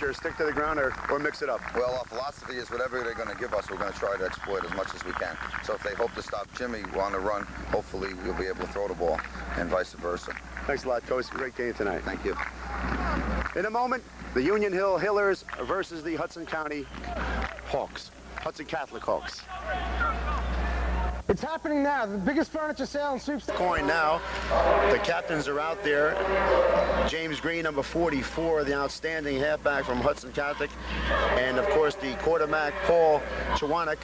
Or stick to the ground or mix it up? Well, our philosophy is whatever they're going to give us, we're going to try to exploit as much as we can. So if they hope to stop Jimmy on the run, hopefully we'll be able to throw the ball, and vice versa. Thanks a lot, Coach. Great game tonight. Thank you. In a moment, the Union Hill Hillers versus the Hudson County Hawks. Hudson Catholic Hawks. It's happening now. The biggest furniture sale and sweeps. Coin now. The captains are out there. James Green, number 44, the outstanding halfback from Hudson Catholic, and of course the quarterback Paul Chawanek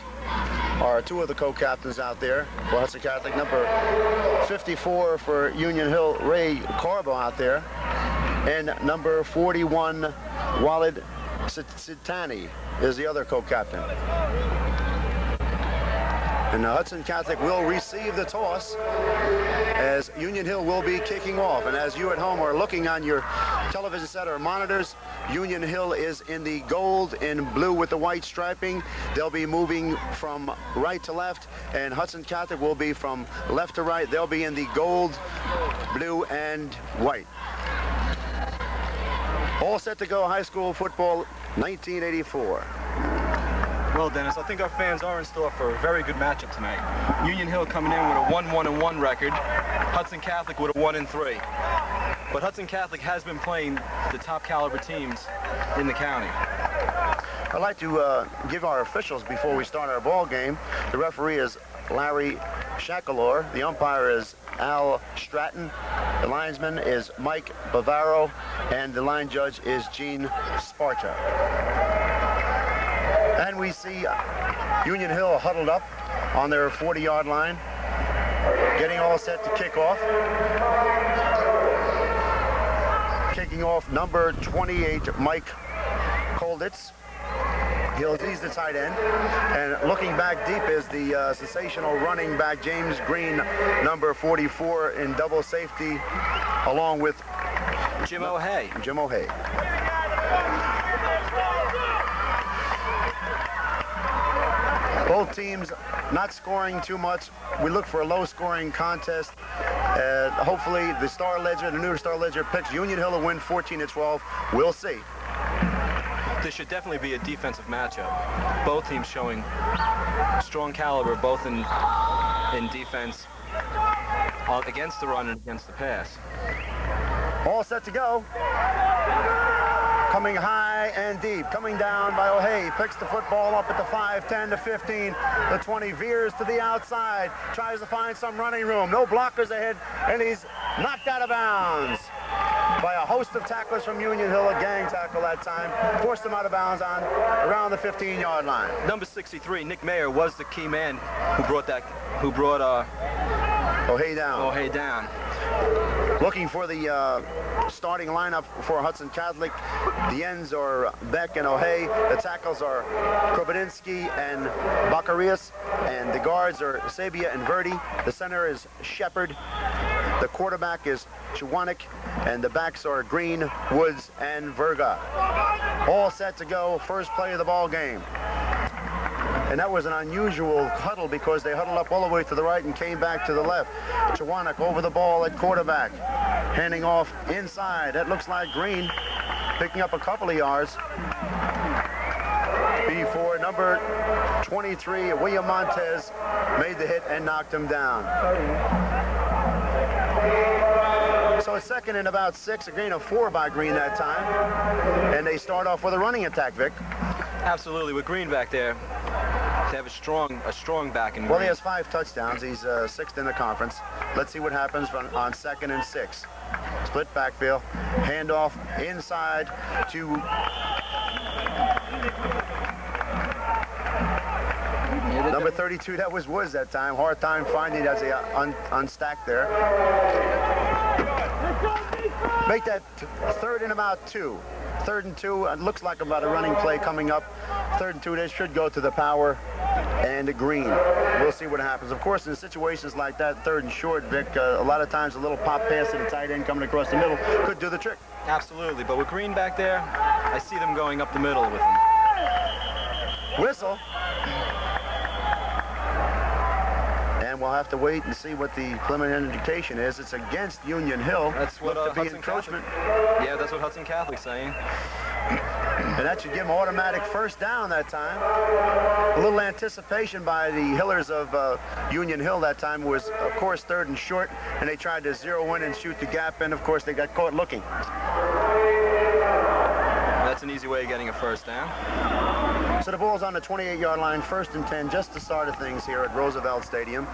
are two of the co-captains out there for Hudson Catholic. Number 54 for Union Hill, Ray Carbo out there, and number 41, Walid Sitani is the other co-captain. And Hudson Catholic will receive the toss as Union Hill will be kicking off. And as you at home are looking on your television set or monitors, Union Hill is in the gold and blue with the white striping. They'll be moving from right to left, and Hudson Catholic will be from left to right. They'll be in the gold, blue, and white. All set to go, high school football 1984. Well, Dennis, I think our fans are in store for a very good matchup tonight. Union Hill coming in with a 1-1-1 record. Hudson Catholic with a 1-3. But Hudson Catholic has been playing the top caliber teams in the county. I'd like to give our officials before we start our ball game. The referee is Larry Shakalor. The umpire is Al Stratton. The linesman is Mike Bavaro. And the line judge is Gene Sparta. And we see Union Hill huddled up on their 40-yard line, getting all set to kick off. Kicking off number 28, Mike Kolditz. He's the tight end. And looking back deep is the sensational running back, James Green, number 44 in double safety, along with Jim O'Hay. Jim O'Hay. Both teams not scoring too much. We look for a low-scoring contest. Hopefully, the Star Ledger, the new Star Ledger, picks Union Hill to win 14-12. We'll see. This should definitely be a defensive matchup. Both teams showing strong caliber, both in defense, against the run and against the pass. All set to go. Coming high and deep, coming down by O'Hay, picks the football up at the 5, 10 to 15, the 20 veers to the outside, tries to find some running room, no blockers ahead, and he's knocked out of bounds by a host of tacklers from Union Hill, a gang tackle that time, forced him out of bounds on around the 15-yard line. Number 63, Nick Mayer, was the key man who brought O'Hay down. O'Hay down. Looking for the starting lineup for Hudson Catholic. The ends are Beck and O'Hay. The tackles are Krobodinsky and Bacarius. And the guards are Sabia and Verdi. The center is Shepard. The quarterback is Chawanek. And the backs are Green, Woods, and Verga. All set to go. First play of the ball game. And that was an unusual huddle because they huddled up all the way to the right and came back to the left. Chawanek over the ball at quarterback, handing off inside. That looks like Green picking up a couple of yards before number 23, William Montez, made the hit and knocked him down. So it's second and about 6, a gain of 4 by Green that time. And they start off with a running attack, Vic. Absolutely, with Green back there. They have a strong back in Green. Well, he has 5 touchdowns. He's 6th in the conference. Let's see what happens on 2nd and 6. Split backfield, handoff inside to number 32. That was Woods that time. Hard time finding it as he unstacked there. Make that 3rd and about 2. 3rd and 2. It looks like about a running play coming up. 3rd and 2. They should go to the power and Green. We'll see what happens. Of course, in situations like that, 3rd and short, Vic, a lot of times a little pop pass to the tight end coming across the middle could do the trick. Absolutely, but with Green back there, I see them going up the middle with him. Whistle. And we'll have to wait and see what the preliminary indication is. It's against Union Hill. That's what Hudson encroachment. Yeah, that's what Hudson Catholic's saying. And that should give them automatic first down that time. A little anticipation by the Hillers of Union Hill that time was, of course, 3rd and short, and they tried to zero in and shoot the gap, and of course they got caught looking. That's an easy way of getting a first down. So the ball's on the 28-yard line, 1st and 10, just the start of things here at Roosevelt Stadium.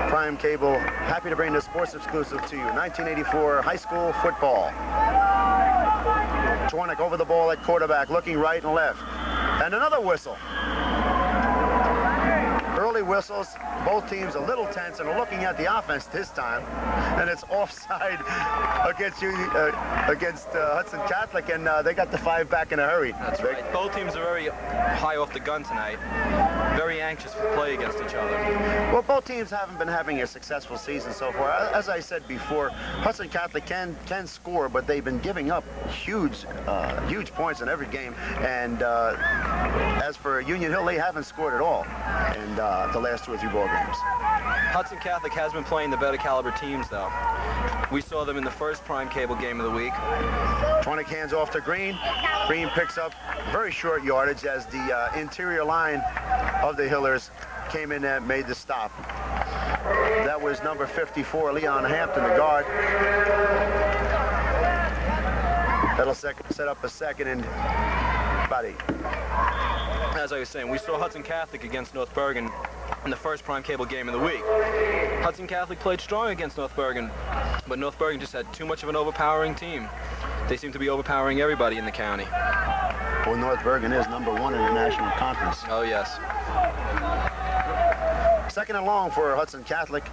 Prime Cable, happy to bring the sports exclusive to you. 1984 high school football. Chwarnick over the ball at quarterback, looking right and left. And another whistle. Early whistles, both teams a little tense and are looking at the offense this time. And it's offside against Hudson Catholic, and they got the 5 back in a hurry. That's right. Both teams are very high off the gun tonight. Very anxious to play against each other. Well, both teams haven't been having a successful season so far. As I said before, Hudson Catholic can score, but they've been giving up huge points in every game. And as for Union Hill, they haven't scored at all in the last 2 or 3 ball games. Hudson Catholic has been playing the better caliber teams, though. We saw them in the first Prime Cable game of the week. 20 hands off to Green. Green picks up very short yardage as the interior line of the Hillers came in and made the stop. That was number 54, Leon Hampton, the guard. That'll set up a 2nd and about 8. As I was saying, we saw Hudson Catholic against North Bergen in the first Prime Cable game of the week. Hudson Catholic played strong against North Bergen, but North Bergen just had too much of an overpowering team. They seem to be overpowering everybody in the county. Well, North Bergen is number 1 in the National Conference. Oh, yes. 2nd and long for Hudson Catholic.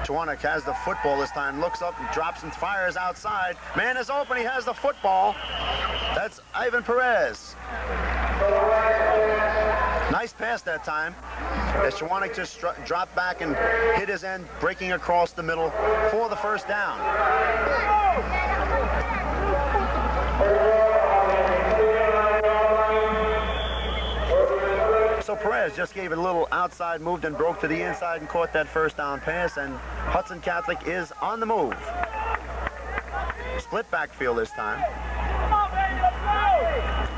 Chwarnick has the football this time, looks up and drops and fires outside. Man is open, he has the football. That's Ivan Perez. Nice pass that time, as Chwarnick just dropped back and hit his end, breaking across the middle for the first down. So Perez just gave it a little outside move, then broke to the inside and caught that first down pass, and Hudson Catholic is on the move. Split backfield this time.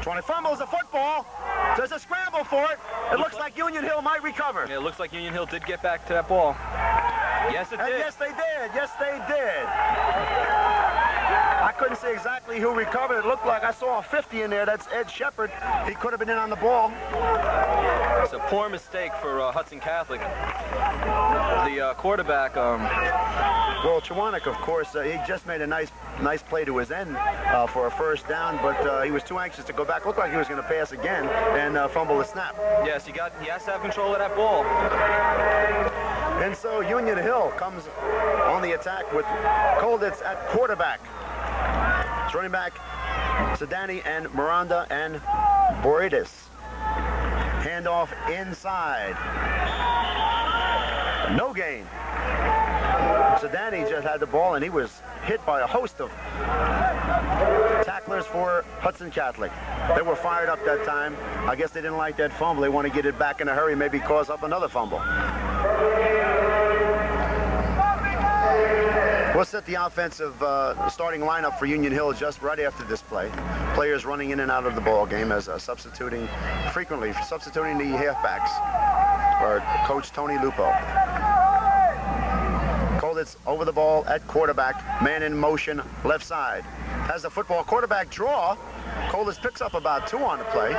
20 fumbles the football. There's a scramble for it. It looks like Union Hill might recover. Yeah, it looks like Union Hill did get back to that ball. Yes, it did. And yes, they did. Yes, they did. I couldn't say exactly who recovered. It looked like I saw a 50 in there. That's Ed Shepard. He could have been in on the ball. It's a poor mistake for Hudson Catholic. The quarterback... Well, Chwarnick, of course, he just made a nice play to his end for a first down, but he was too anxious to go back. Looked like he was going to pass again and fumble the snap. Yes, he has to have control of that ball. And so Union Hill comes on the attack with Kolditz at quarterback. It's running back Sedani and Miranda and Boridis. Handoff inside. No gain. Sedani just had the ball, and he was hit by a host of tacklers for Hudson Catholic. They were fired up that time. I guess they didn't like that fumble. They want to get it back in a hurry, maybe cause up another fumble. We'll set the offensive starting lineup for Union Hill just right after this play. Players running in and out of the ball game as substituting the halfbacks for Coach Tony Lupo. Kolditz over the ball at quarterback, man in motion, left side. Has the football, quarterback draw. Kolditz picks up about 2 on the play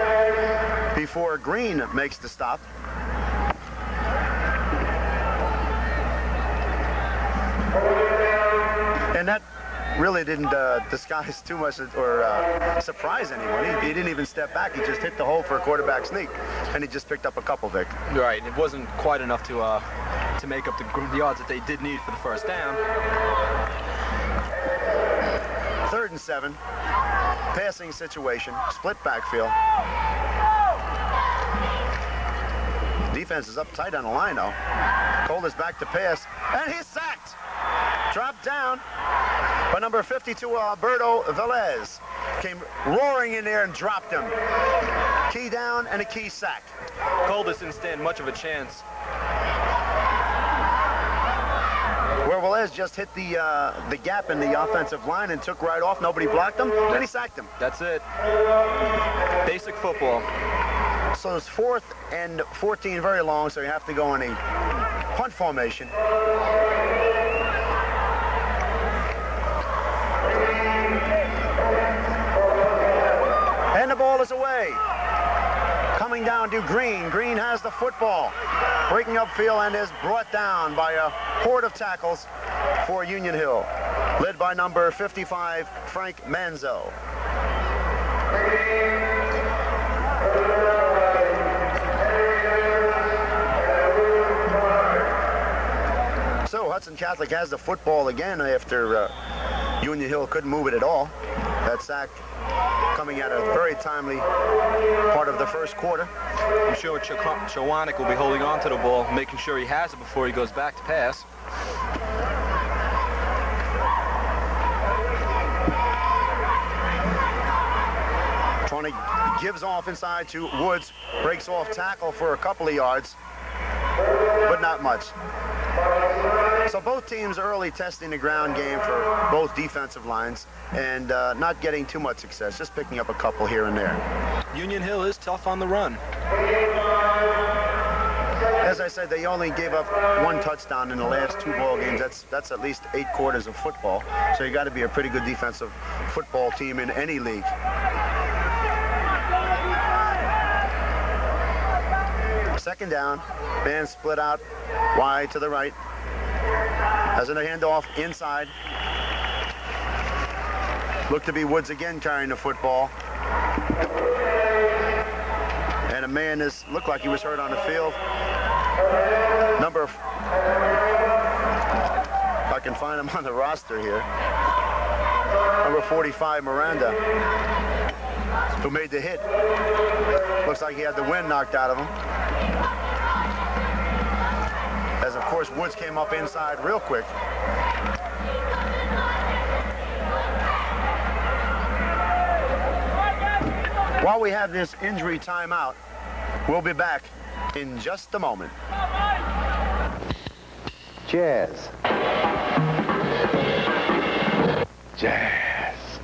before Green makes the stop. And that really didn't disguise too much or surprise anyone. He didn't even step back. He just hit the hole for a quarterback sneak, and he just picked up a couple, Vic. Right. It wasn't quite enough to make up the yards that they did need for the first down. 3rd and 7. Passing situation. Split backfield. Defense is up tight on the line, though. Kolditz back to pass, and he's sacked. Dropped down by number 52, Alberto Velez. Came roaring in there and dropped him. Key down and a key sack. Kolditz didn't stand much of a chance. Where Velez just hit the gap in the offensive line and took right off. Nobody blocked him. Then he sacked him. That's it. football. So it's 4th and 14, very long, so you have to go in a punt formation. And the ball is away. Coming down to Green. Green has the football. Breaking upfield and is brought down by a horde of tackles for Union Hill, led by number 55, Frank Manzo. So Hudson Catholic has the football again after Union Hill couldn't move it at all. That sack coming at a very timely part of the first quarter. I'm sure Chawanik will be holding on to the ball, making sure he has it before he goes back to pass. Tronic gives off inside to Woods, breaks off tackle for a couple of yards, but not much. So both teams early testing the ground game for both defensive lines and not getting too much success, just picking up a couple here and there. Union Hill is tough on the run. As I said, they only gave up 1 touchdown in the last 2 ball games. That's at least 8 quarters of football. So you got to be a pretty good defensive football team in any league. Second down, man split out wide to the right. Has a handoff inside. Looked to be Woods again carrying the football. And a man looked like he was hurt on the field. If I can find him on the roster here. Number 45, Miranda, who made the hit. Looks like he had the wind knocked out of him. As, of course, Woods came up inside real quick. While we have this injury timeout, we'll be back in just a moment. Jazz. Jazz.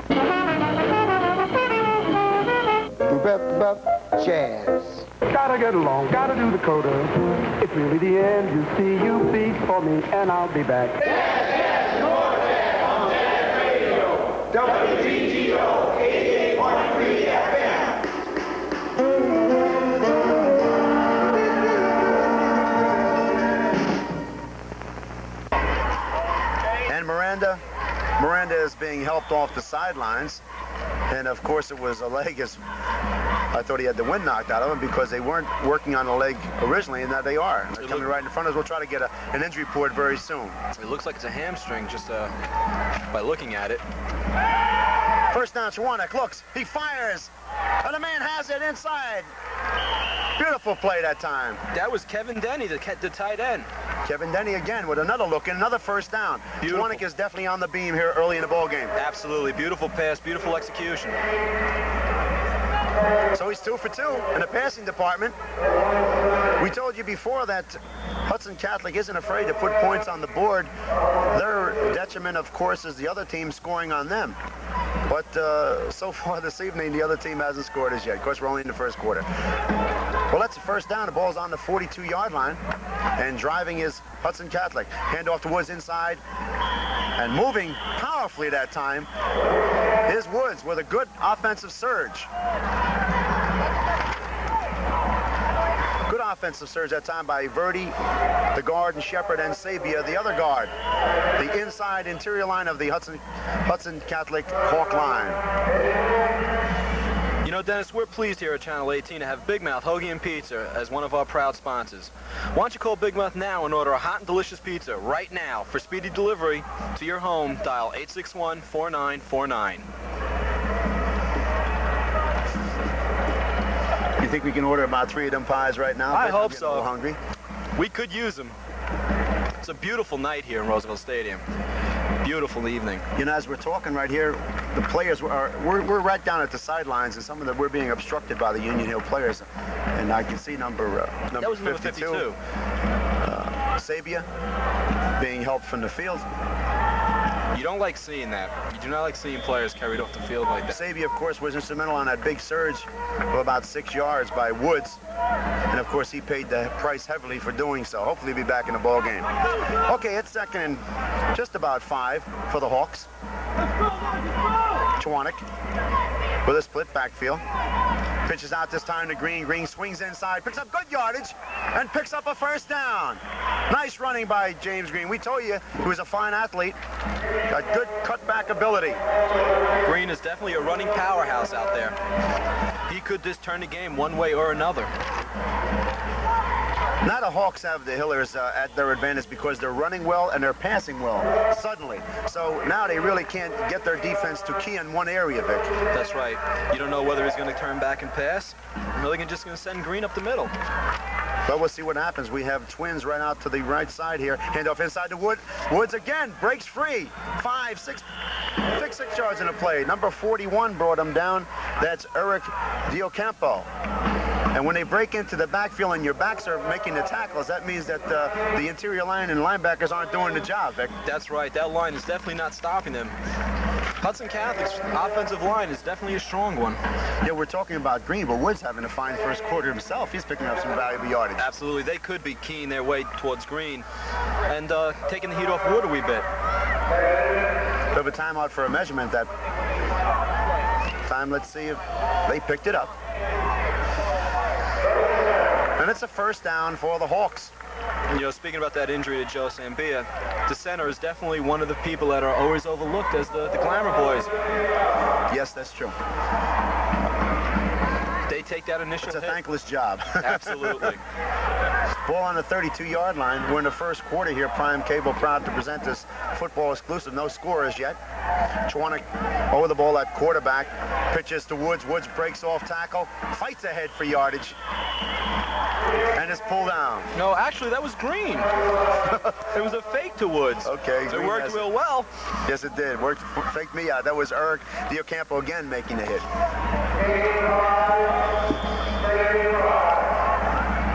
Jazz. Gotta get along, gotta do the coda. It's really the end. You see, you beat for me, and I'll be back. Jazz, North Jazz on Jazz Radio. WGGO 88.3 FM. And Miranda is being helped off the sidelines. And of course it was a leg, as I thought he had the wind knocked out of him, because they weren't working on the leg originally, and now they are. And they're coming right in front of us. We'll try to get an injury report very soon. It looks like it's a hamstring just by looking at it. First down, Chawanik looks, he fires, and the man has it inside. Beautiful play that time. That was Kevin Denny, the tight end. Kevin Denny again with another look and another first down. Chawanik is definitely on the beam here early in the ball game. Absolutely. Beautiful pass, beautiful execution. So he's 2 for 2 in the passing department. We told you before that Hudson Catholic isn't afraid to put points on the board. Their detriment, of course, is the other team scoring on them. But so far this evening, the other team hasn't scored as yet. Of course, we're only in the first quarter. Well, that's the first down. The ball's on the 42-yard line. And driving is Hudson Catholic. Handoff to Woods inside. And moving powerfully that time is Woods with a good offensive surge. Good offensive surge that time by Verdi, the guard, and Shepard, and Sabia, the other guard. The inside interior line of the Hudson Catholic Hawk line. You know, Dennis, we're pleased here at Channel 18 to have Big Mouth Hoagie and Pizza as one of our proud sponsors. Why don't you call Big Mouth now and order a hot and delicious pizza right now for speedy delivery to your home. Dial 861-4949. You think we can order about 3 of them pies right now? I hope so. so. A little hungry. We could use them. It's a beautiful night here in Roosevelt Stadium. Beautiful evening. You know, as we're talking right here, the players we're right down at the sidelines, and some of them we're being obstructed by the Union Hill players. And I can see number 52. Sabia being helped from the field. You don't like seeing that. You do not like seeing players carried off the field like that. Sabia, of course, was instrumental on that big surge of about 6 yards by Woods. And, of course, he paid the price heavily for doing so. Hopefully he'll be back in the ball game. Okay, it's second and just about 5 for the Hawks. Chwanek with a split backfield. Pitches out this time to Green. Green swings inside, picks up good yardage, and picks up a first down. Nice running by James Green. We told you he was a fine athlete. Got good cutback ability. Green is definitely a running powerhouse out there. He could just turn the game one way or another. Now the Hawks have the Hillers at their advantage because they're running well and they're passing well suddenly. So now they really can't get their defense to key in one area, Vic. That's right. You don't know whether he's going to turn back and pass, or they're just going to send Green up the middle. But we'll see what happens. We have twins right out to the right side here. Handoff inside to Wood. Woods again breaks free. 5, 6 yards in the play. Number 41 brought him down. That's Eric Diocampo. And when they break into the backfield and your backs are making the tackles, that means that the interior line and linebackers aren't doing the job, Vic. That's right. That line is definitely not stopping them. Hudson Catholic's offensive line is definitely a strong one. Yeah, we're talking about Green, but Woods having a fine first quarter himself. He's picking up some valuable yardage. Absolutely. They could be keying their way towards Green and taking the heat off Wood a wee bit. Bit of a timeout for a measurement that time. Let's see if they picked it up. And it's a first down for the Hawks. You know, speaking about that injury to Joe Sambia, the center is definitely one of the people that are always overlooked as the glamour boys. Yes, that's true. They take that initial It's a hit. thankless job. Absolutely. Ball on the 32-yard line. We're in the first quarter here. Prime Cable proud to present this football exclusive. No scorers yet. Chwanek over the ball at quarterback. Pitches to Woods. Woods breaks off tackle. Fights ahead for yardage. And is pulled down. No, actually, that was Green. It was a fake to Woods. Okay. It worked real well. Yes, it did. Faked me out. That was Eric Diocampo again making the hit.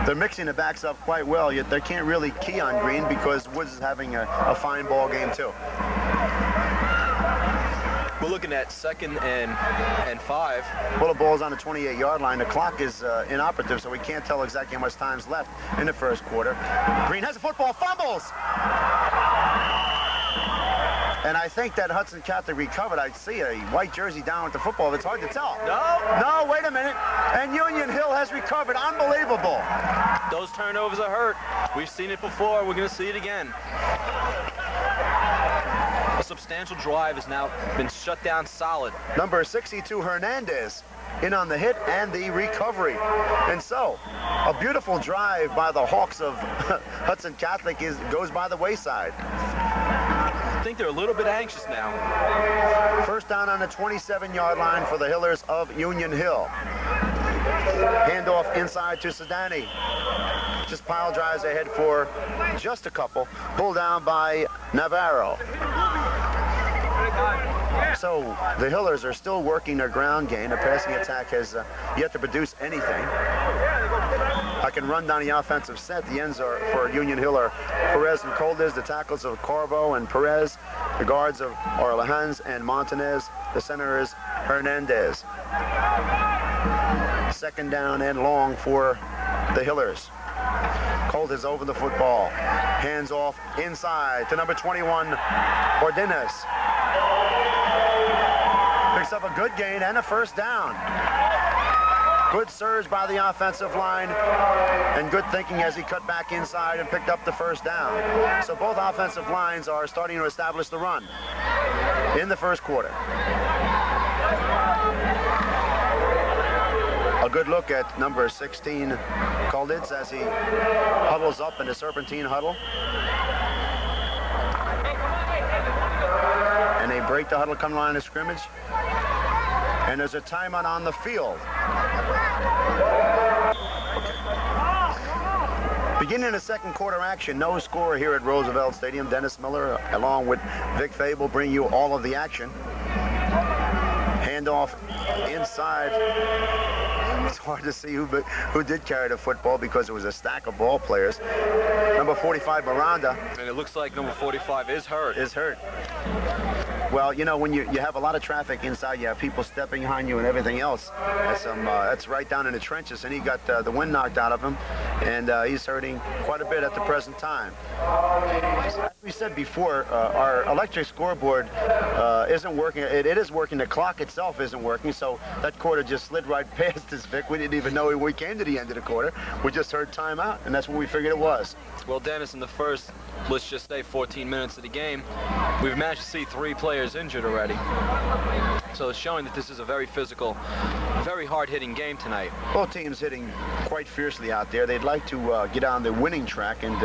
They're mixing the backs up quite well, yet they can't really key on Green because Woods is having a fine ball game too. We're looking at 2nd and 5. Well, the ball's on the 28-yard line. The clock is inoperative, so we can't tell exactly how much time's left in the first quarter. Green has a football, fumbles! And I think that Hudson Catholic recovered. I see a white jersey down with the football. It's hard to tell. No, wait a minute. And Union Hill has recovered. Unbelievable. Those turnovers are hurt. We've seen it before. We're going to see it again. A substantial drive has now been shut down solid. Number 62, Hernandez, in on the hit and the recovery. And so, a beautiful drive by the Hawks of Hudson Catholic goes by the wayside. I think they're a little bit anxious now. First down on the 27-yard line for the Hillers of Union Hill. Handoff inside to Sedani. Just pile drives ahead for just a couple. Pulled down by Navarro. So the Hillers are still working their ground game. The passing attack has yet to produce anything. I can run down the offensive set. The ends are for Union Hill are Perez and Coldez. The tackles of Corvo and Perez. The guards are Lehans and Montanez. The center is Hernandez. Second down and long for the Hillers. Coldez over the football. Hands off inside to number 21, Ordinez. Picks up a good gain and a first down. Good surge by the offensive line and good thinking as he cut back inside and picked up the first down. So both offensive lines are starting to establish the run in the first quarter. A good look at number 16, Colditz, as he huddles up in the serpentine huddle. And they break the huddle, come line of scrimmage. And there's a timeout on the field. Beginning the second quarter action, no score here at Roosevelt Stadium. Dennis Miller, along with Vic Fable, bring you all of the action. Handoff inside It's hard to see who did carry the football because it was a stack of ball players. Number 45, Miranda. And it looks like number 45 is hurt. Is hurt. Well, you know, when you have a lot of traffic inside, you have people stepping behind you and everything else. That's right down in the trenches, and he got the wind knocked out of him, and he's hurting quite a bit at the present time. As we said before, our electric scoreboard isn't working. It is working. The clock itself isn't working, so that quarter just slid right past us, Vic. We didn't even know when we came to the end of the quarter. We just heard timeout, and that's what we figured it was. Well, Dennis, in the first, let's just say 14 minutes of the game, we've managed to see 3 players injured already. So it's showing that this is a very physical, very hard-hitting game tonight. Both teams hitting quite fiercely out there. They'd like to get on the winning track and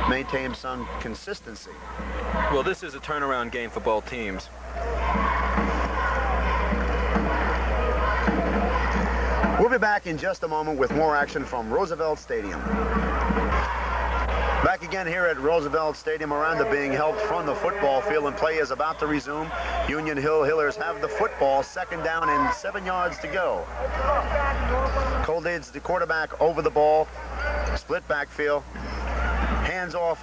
maintain some consistency. Well, this is a turnaround game for both teams. We'll be back in just a moment with more action from Roosevelt Stadium. Back again here at Roosevelt Stadium. Miranda being helped from the football field, and play is about to resume. Union Hill Hillers have the football, 2nd down and 7 yards to go. Colditz, the quarterback, over the ball, split backfield, hands off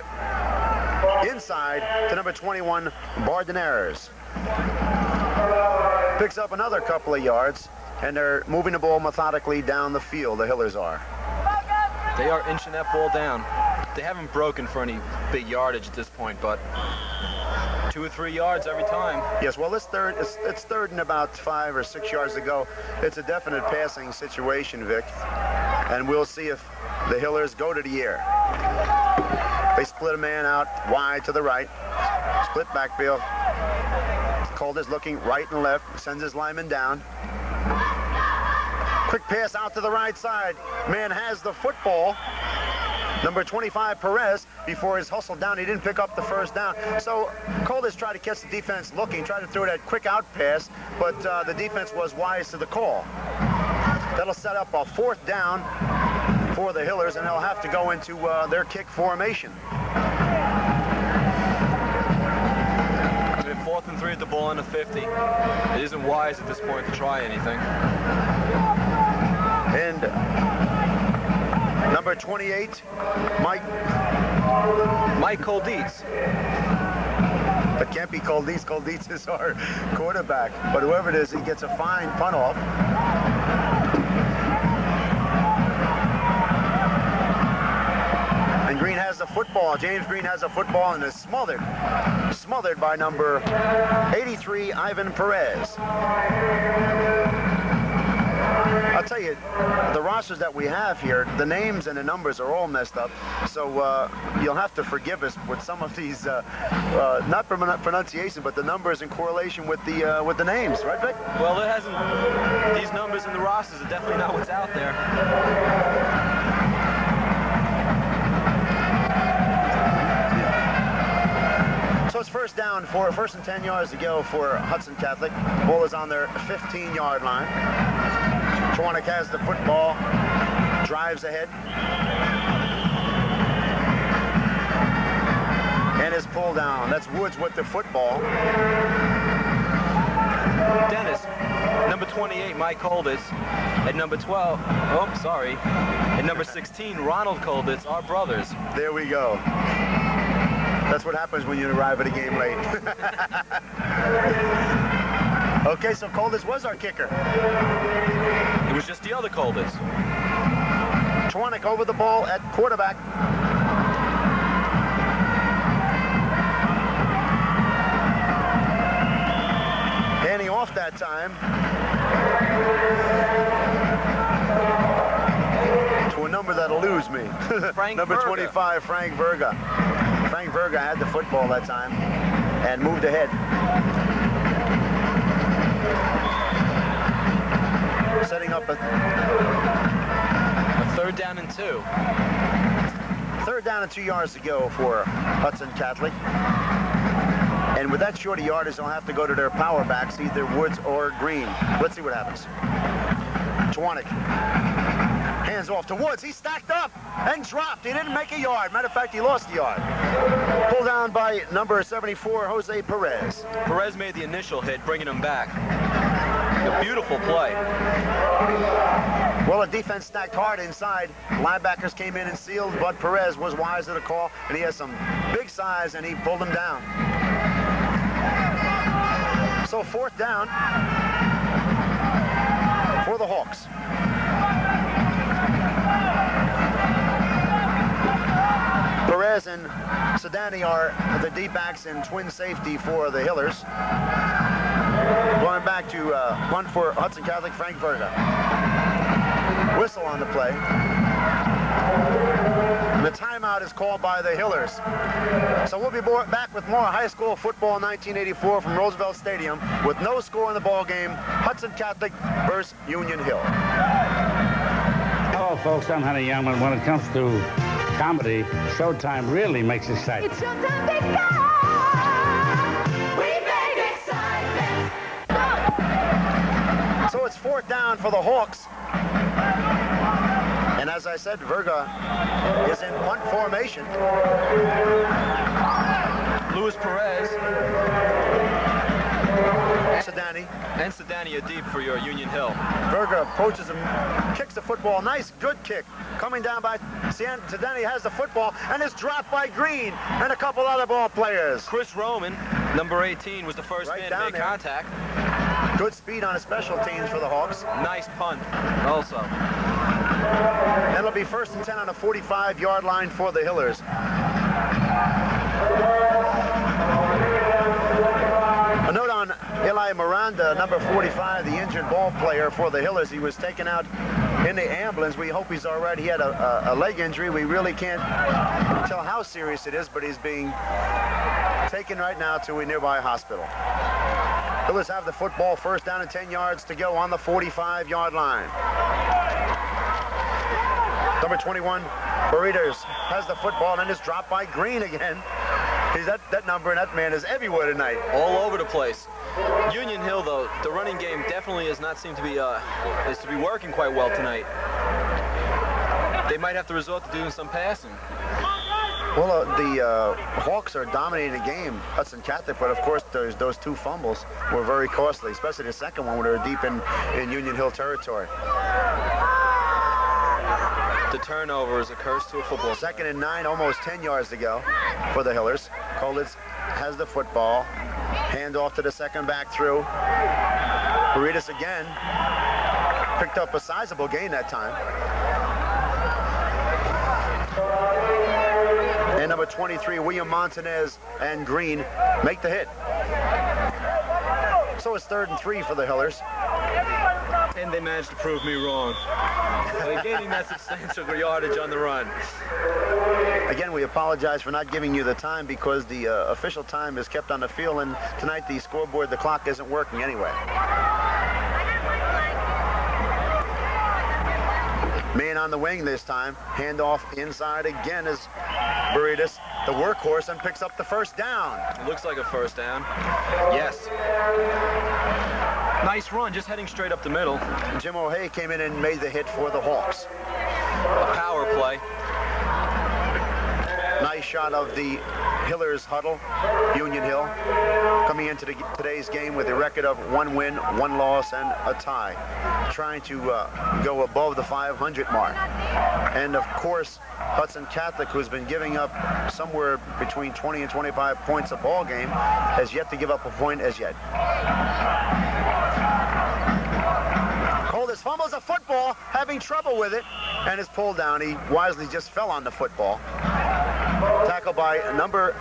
inside to number 21, Bardenares. Picks up another couple of yards, and they're moving the ball methodically down the field, the Hillers are. They are inching that ball down. They haven't broken for any big yardage at this point, but 2 or 3 yards every time. Yes, well, it's third and about 5 or 6 yards to go. It's a definite passing situation, Vic, and we'll see if the Hillers go to the air. They split a man out wide to the right, split backfield. Calder's looking right and left, sends his lineman down. Quick pass out to the right side. Man has the football. Number 25, Perez, before his hustle down, he didn't pick up the first down. So Colditz tried to catch the defense looking, tried to throw that quick out pass, but the defense was wise to the call. That'll set up a 4th down for the Hillers, and they'll have to go into their kick formation. And 4th and 3 at the ball in the 50. It isn't wise at this point to try anything. And number 28, Mike Colditz. It can't be Colditz. Colditz is our quarterback. But whoever it is, he gets a fine punt off. And Green has the football. James Green has the football and is smothered by number 83, Ivan Perez. I'll tell you, the rosters that we have here, the names and the numbers are all messed up, so you'll have to forgive us with some of these, not pronunciation, but the numbers in correlation with the names, right, Vic? Well, these numbers in the rosters are definitely not what's out there. So it's first and 10 yards to go for Hudson Catholic. Ball is on their 15-yard line. Schwanek has the football, drives ahead, and is pulled down. That's Woods with the football. Dennis, number 28, Mike Colditz, and number 12, and number 16, Ronald Colditz, are brothers. There we go. That's what happens when you arrive at a game late. Okay, so Colditz was our kicker. It was just the other Colditz. Schwanek over the ball at quarterback. Handing off that time to a number that'll lose me. Number Verga. 25, Frank Verga. Frank Verga had the football that time and moved ahead. Setting up a 3rd down and 2. 3rd down and 2 yards to go for Hudson Catholic. And with that short yardage, they'll have to go to their power backs, either Woods or Green. Let's see what happens. Schwanek. Hands off to Woods. He stacked up and dropped. He didn't make a yard. Matter of fact, he lost a yard. Pulled down by number 74, Jose Perez. Perez made the initial hit, bringing him back. A beautiful play. Well, the defense stacked hard inside. Linebackers came in and sealed, but Perez was wise to the call, and he has some big size, and he pulled him down. So 4th down for the Hawks. Perez and Sedani are the D-backs and twin safety for the Hillers. Going back to punt for Hudson Catholic, Frank Verga. Whistle on the play. And the timeout is called by the Hillers. So we'll be back with more high school football 1984 from Roosevelt Stadium with no score in the ball game. Hudson Catholic versus Union Hill. Hello, folks. I'm Honey Youngman. When it comes to comedy, Showtime really makes excitement. It's Showtime, big guy! We make excitement! So it's 4th down for the Hawks. And as I said, Verga is in punt formation. Luis Perez. Sedani. And Sedani are deep for your Union Hill. Verga approaches him, kicks the football. Nice, good kick. Coming down by Sedani, has the football, and is dropped by Green and a couple other ball players. Chris Roman, number 18, was the first man to make contact. Good speed on his special teams for the Hawks. Nice punt also. And it'll be 1st and 10 on the 45-yard line for the Hillers. A note on Eli Miranda, number 45, the injured ball player for the Hillers. He was taken out in the ambulance. We hope he's all right. He had a leg injury. We really can't tell how serious it is, but he's being taken right now to a nearby hospital. Hillers have the football, 1st down and 10 yards to go on the 45-yard line. Number 21, Burritos, has the football and is dropped by Green again. That number and that man is everywhere tonight. All over the place. Union Hill, though, the running game definitely has not seemed to be working quite well tonight. They might have to resort to doing some passing. Well, the Hawks are dominating the game, Hudson Catholic, but of course those 2 fumbles were very costly, especially the second one when they were deep in Union Hill territory. The turnover is a curse to a football. 2nd and 9, almost 10 yards to go for the Hillers. Kolitz has the football. Hand off to the second back through. Burritos again. Picked up a sizable gain that time. And number 23, William Montanez and Green make the hit. So it's 3rd and 3 for the Hillers. And they managed to prove me wrong. By gaining that substantial yardage on the run. Again, we apologize for not giving you the time because the official time is kept on the field, and tonight the scoreboard, the clock isn't working anyway. Man on the wing this time. Handoff inside again is Burritos, the workhorse, and picks up the 1st down. It looks like a 1st down. Yes. Nice run, just heading straight up the middle. Jim O'Hay came in and made the hit for the Hawks. A power play. Nice shot of the Hillers huddle, Union Hill, coming into today's game with a record of 1 win, 1 loss, and a tie. Trying to go above the 500 mark. And of course, Hudson Catholic, who's been giving up somewhere between 20 and 25 points a ball game, has yet to give up a point as yet. Coldest fumbles a football, having trouble with it, and is pulled down. He wisely just fell on the football. Tackled by number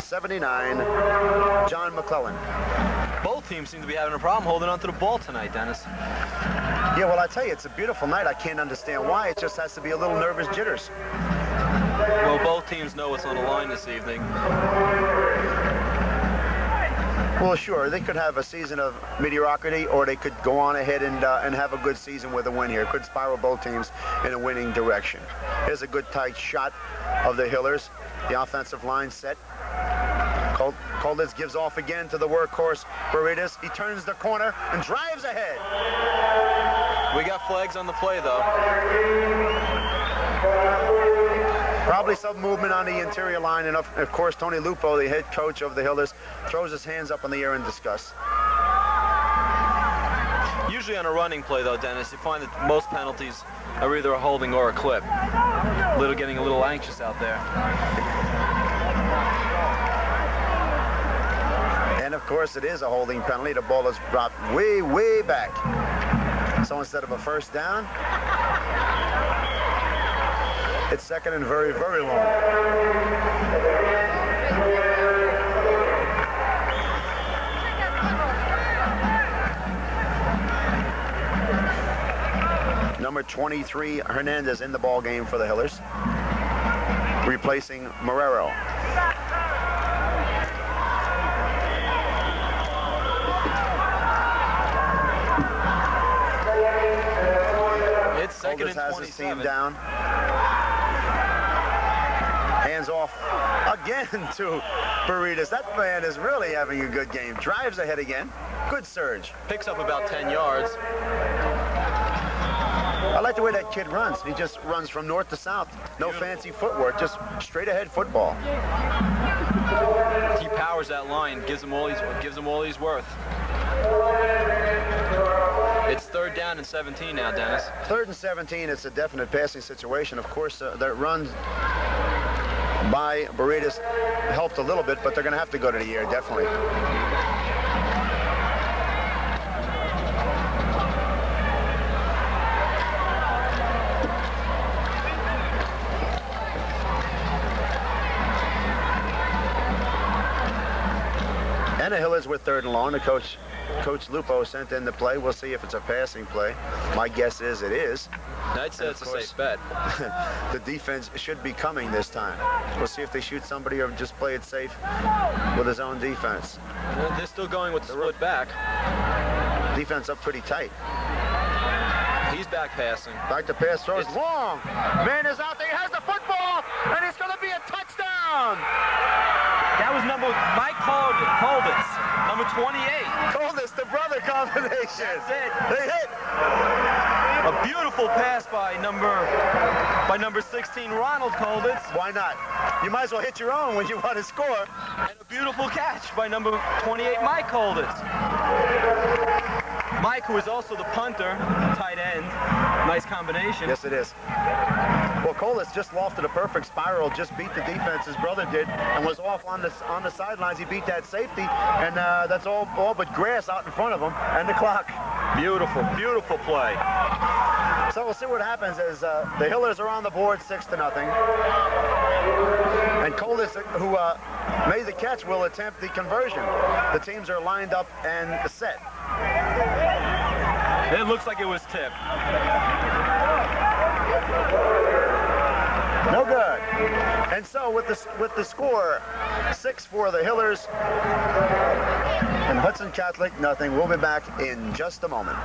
79, John McClellan. Both teams seem to be having a problem holding on to the ball tonight, Dennis. Yeah, well, I tell you, it's a beautiful night. I can't understand why. It just has to be a little nervous jitters. Well, both teams know what's on the line this evening. Well, sure, they could have a season of mediocrity, or they could go on ahead and have a good season with a win here. It could spiral both teams in a winning direction. Here's a good tight shot of the Hillers. The offensive line set. Colditz gives off again to the workhorse, Burritos. He turns the corner and drives ahead. We got flags on the play, though. Probably some movement on the interior line, and of course, Tony Lupo, the head coach of the Hillers, throws his hands up in the air in disgust. Usually on a running play, though, Dennis, you find that most penalties are either a holding or a clip. Getting a little anxious out there. And of course, it is a holding penalty. The ball is dropped way, way back. So instead of a first down, it's second and very, very long. Number 23, Hernandez, in the ball game for the Hillers, replacing Marrero. It's second and 27. Has his team down. Hands off again to Burritos. That man is really having a good game. Drives ahead again. Good surge. Picks up about 10 yards. I like the way that kid runs. He just runs from north to south. No fancy footwork, just straight ahead football. He powers that line, gives him all he's worth. It's third down and 17 now, Dennis. Third and 17, it's a definite passing situation. Of course, that run by Burritos helped a little bit, but they're going to have to go to the air, definitely. And the Hillers with third and long. The Coach Lupo sent in the play. We'll see if it's a passing play. My guess is it is. I'd say it's a safe bet. The defense should be coming this time. We'll see if they shoot somebody or just play it safe with his own defense. They're still going with the split back. Defense up pretty tight. He's back passing. Back to pass, throws long. Man is out there. He has the football, and it's going to be a touchdown. That was Mike Colditz, number 28. Colditz, the brother combination. That's it. They hit. A beautiful pass by number 16, Ronald Colditz. Why not? You might as well hit your own when you want to score. And a beautiful catch by number 28, Mike Colditz. Mike, who is also the punter, tight end. Nice combination. Yes, it is. Well, Colditz just lofted a perfect spiral, just beat the defense, his brother did, and was off on the sidelines. He beat that safety, and that's all but grass out in front of him, and the clock. Beautiful, beautiful play. So we'll see what happens as the Hillers are on the board 6-0. And Colditz, who made the catch, will attempt the conversion. The teams are lined up and set. It looks like it was tipped. No good. And so with the score, 6 for the Hillers and Hudson Catholic, nothing. We'll be back in just a moment.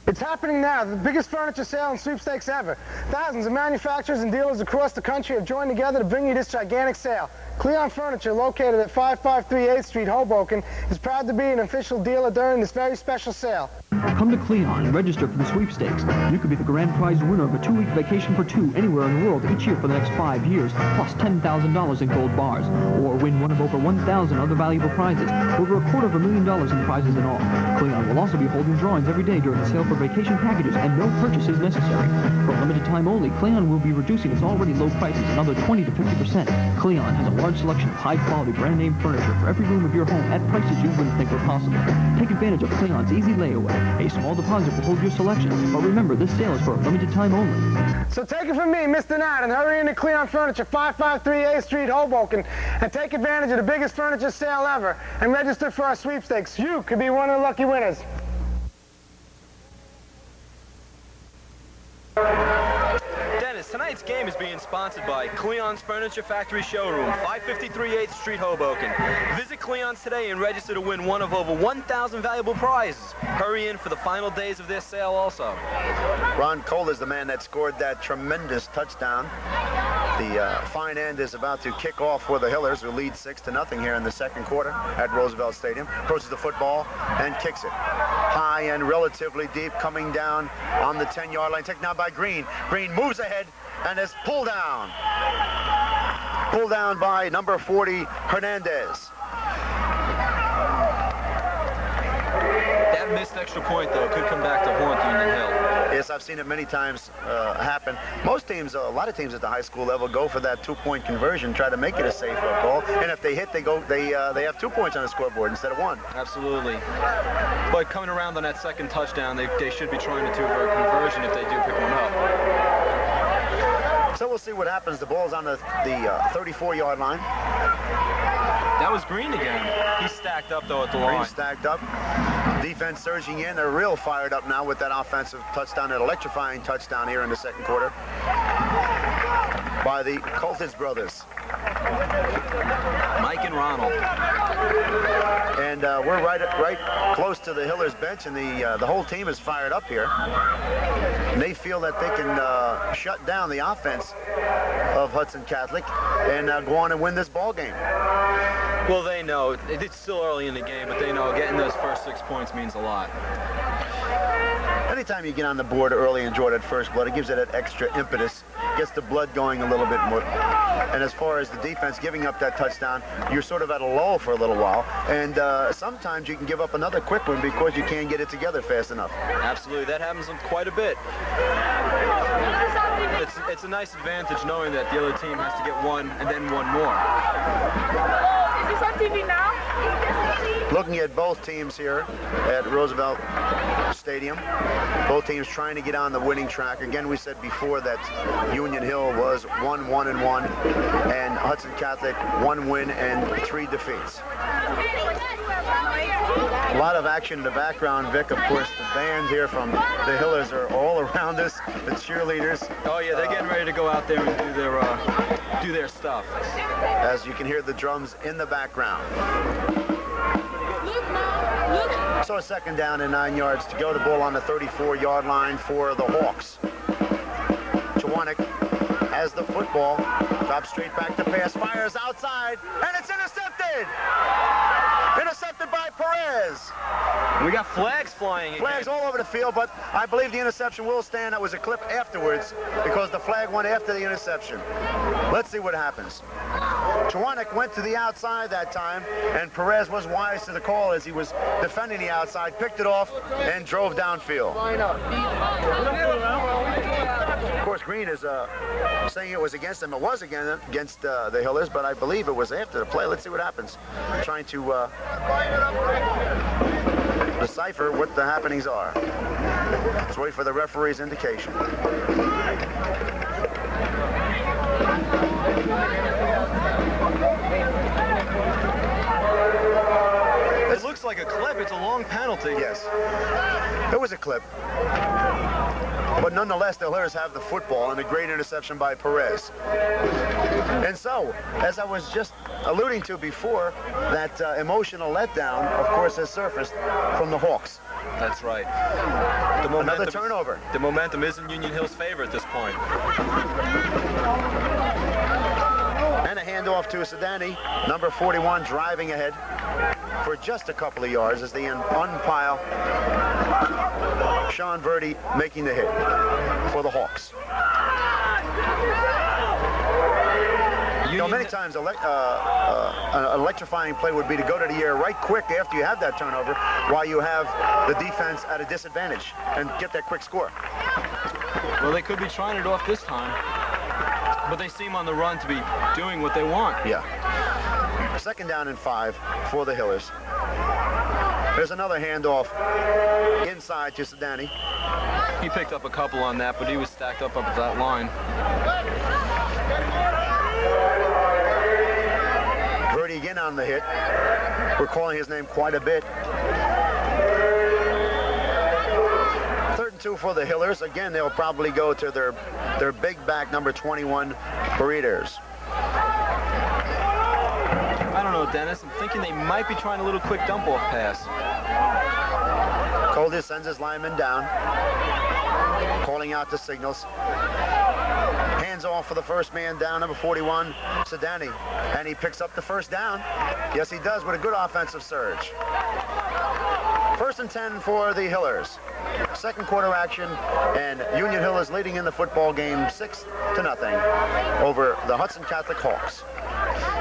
It's happening now, the biggest furniture sale and sweepstakes ever. Thousands of manufacturers and dealers across the country have joined together to bring you this gigantic sale. Cleon Furniture, located at 553 8th Street, Hoboken, is proud to be an official dealer during this very special sale. Come to Cleon and register for the sweepstakes. You could be the grand prize winner of a 2-week vacation for two anywhere in the world each year for the next 5 years, plus $10,000 in gold bars, or win one of over 1,000 other valuable prizes, over $250,000 in prizes in all. Cleon will also be holding drawings every day during the sale for vacation packages, and no purchase is necessary. For a limited time only, Cleon will be reducing its already low prices another 20 to 50%. Cleon has a large selection of high-quality brand-name furniture for every room of your home at prices you wouldn't think were possible. Take advantage of Cleon's easy layaway. A small deposit will hold your selection, but remember, this sale is for a limited time only. So take it from me, Mr. Knight, and hurry into Cleon Furniture, 553 8th Street, Hoboken, and take advantage of the biggest furniture sale ever, and register for our sweepstakes. You could be one of the lucky winners. Dennis, tonight's game is being sponsored by Cleon's Furniture Factory Showroom, 553 8th Street, Hoboken. Visit Cleon's today and register to win one of over 1,000 valuable prizes. Hurry in for the final days of this sale also. Ron Cole is the man that scored that tremendous touchdown. The fine end is about to kick off for the Hillers, who lead 6-0 here in the second quarter at Roosevelt Stadium. Approaches the football and kicks it. High and relatively deep, coming down on the 10-yard line. Taken down by Green. Green moves ahead and is pulled down. Pulled down by number 40, Hernandez. That missed extra point, though, could come back to haunt Union Hill. Yes, I've seen it many times happen. Most teams, a lot of teams at the high school level go for that 2-point conversion, try to make it a safe goal, and if they hit, they have 2 points on the scoreboard instead of 1. Absolutely. But coming around on that second touchdown, they should be trying a 2-point conversion if they do pick one up. So we'll see what happens. The ball's on the 34-yard line. That was Green again. He's stacked up, though, at the line. Green stacked up. Defense surging in. They're real fired up now with that offensive touchdown, that electrifying touchdown here in the second quarter by the Coltis brothers. Mike and Ronald. And we're right close to the Hillers bench, and the whole team is fired up here. And they feel that they can shut down the offense of Hudson Catholic and go on and win this ball game. Well, they know. It's still early in the game, but they know getting those first 6 points means a lot. Anytime you get on the board early and draw that first blood, it gives it that extra impetus, gets the blood going a little bit more. And as far as the defense giving up that touchdown, you're sort of at a lull for a little while. And sometimes you can give up another quick one because you can't get it together fast enough. Absolutely. That happens quite a bit. It's a nice advantage knowing that the other team has to get one and then one more. Is this on TV now? Looking at both teams here at Roosevelt Stadium, both teams trying to get on the winning track. Again, we said before that Union Hill was 1-1-1, and Hudson Catholic 1 win and 3 defeats. A lot of action in the background, Vic. Of course, the band here from the Hillers are all around us, the cheerleaders. Oh yeah, they're getting ready to go out there and do their stuff. As you can hear the drums in the background. So a second down and 9 yards to go. The ball on the 34-yard line for the Hawks. Chwanek has the football, drops straight back to pass, fires outside, and it's intercepted! Intercepted by Perez. We got flags flying again. Flags all over the field, but I believe the interception will stand. That was a clip afterwards because the flag went after the interception. Let's see what happens. Chwanek went to the outside that time, and Perez was wise to the call as he was defending the outside, picked it off, and drove downfield. Of course, Green is saying it was against them. It was against the Hillers, but I believe it was after the play. Let's see what happens. Trying to decipher what the happenings are. Let's wait for the referee's indication. It looks like a clip. It's a long penalty. Yes. It was a clip. But nonetheless, the Hillers have the football and a great interception by Perez. And so, as I was just alluding to before, that emotional letdown, of course, has surfaced from the Hawks. That's right. Another turnover. The momentum is in Union Hill's favor at this point. And a handoff to Sedani, number 41, driving ahead for just a couple of yards as they unpile Sean Verdi making the hit for the Hawks. You know, many times an electrifying play would be to go to the air right quick after you have that turnover while you have the defense at a disadvantage and get that quick score. Well, they could be trying it off this time, but they seem on the run to be doing what they want. Yeah. Second down and 5 for the Hillers. There's another handoff inside to Sedani. He picked up a couple on that, but he was stacked up at that line. Verdi again on the hit. We're calling his name quite a bit. 3rd and 2 for the Hillers. Again, they'll probably go to their big back, number 21, Burritos. I don't know, Dennis. I'm thinking they might be trying a little quick dump-off pass. Coldis sends his lineman down, calling out the signals. Hands off for the first man down, number 41, Sedani. And he picks up the first down. Yes, he does, with a good offensive surge. 1st and 10 for the Hillers. Second quarter action, and Union Hill is leading in the football game 6-0 over the Hudson Catholic Hawks.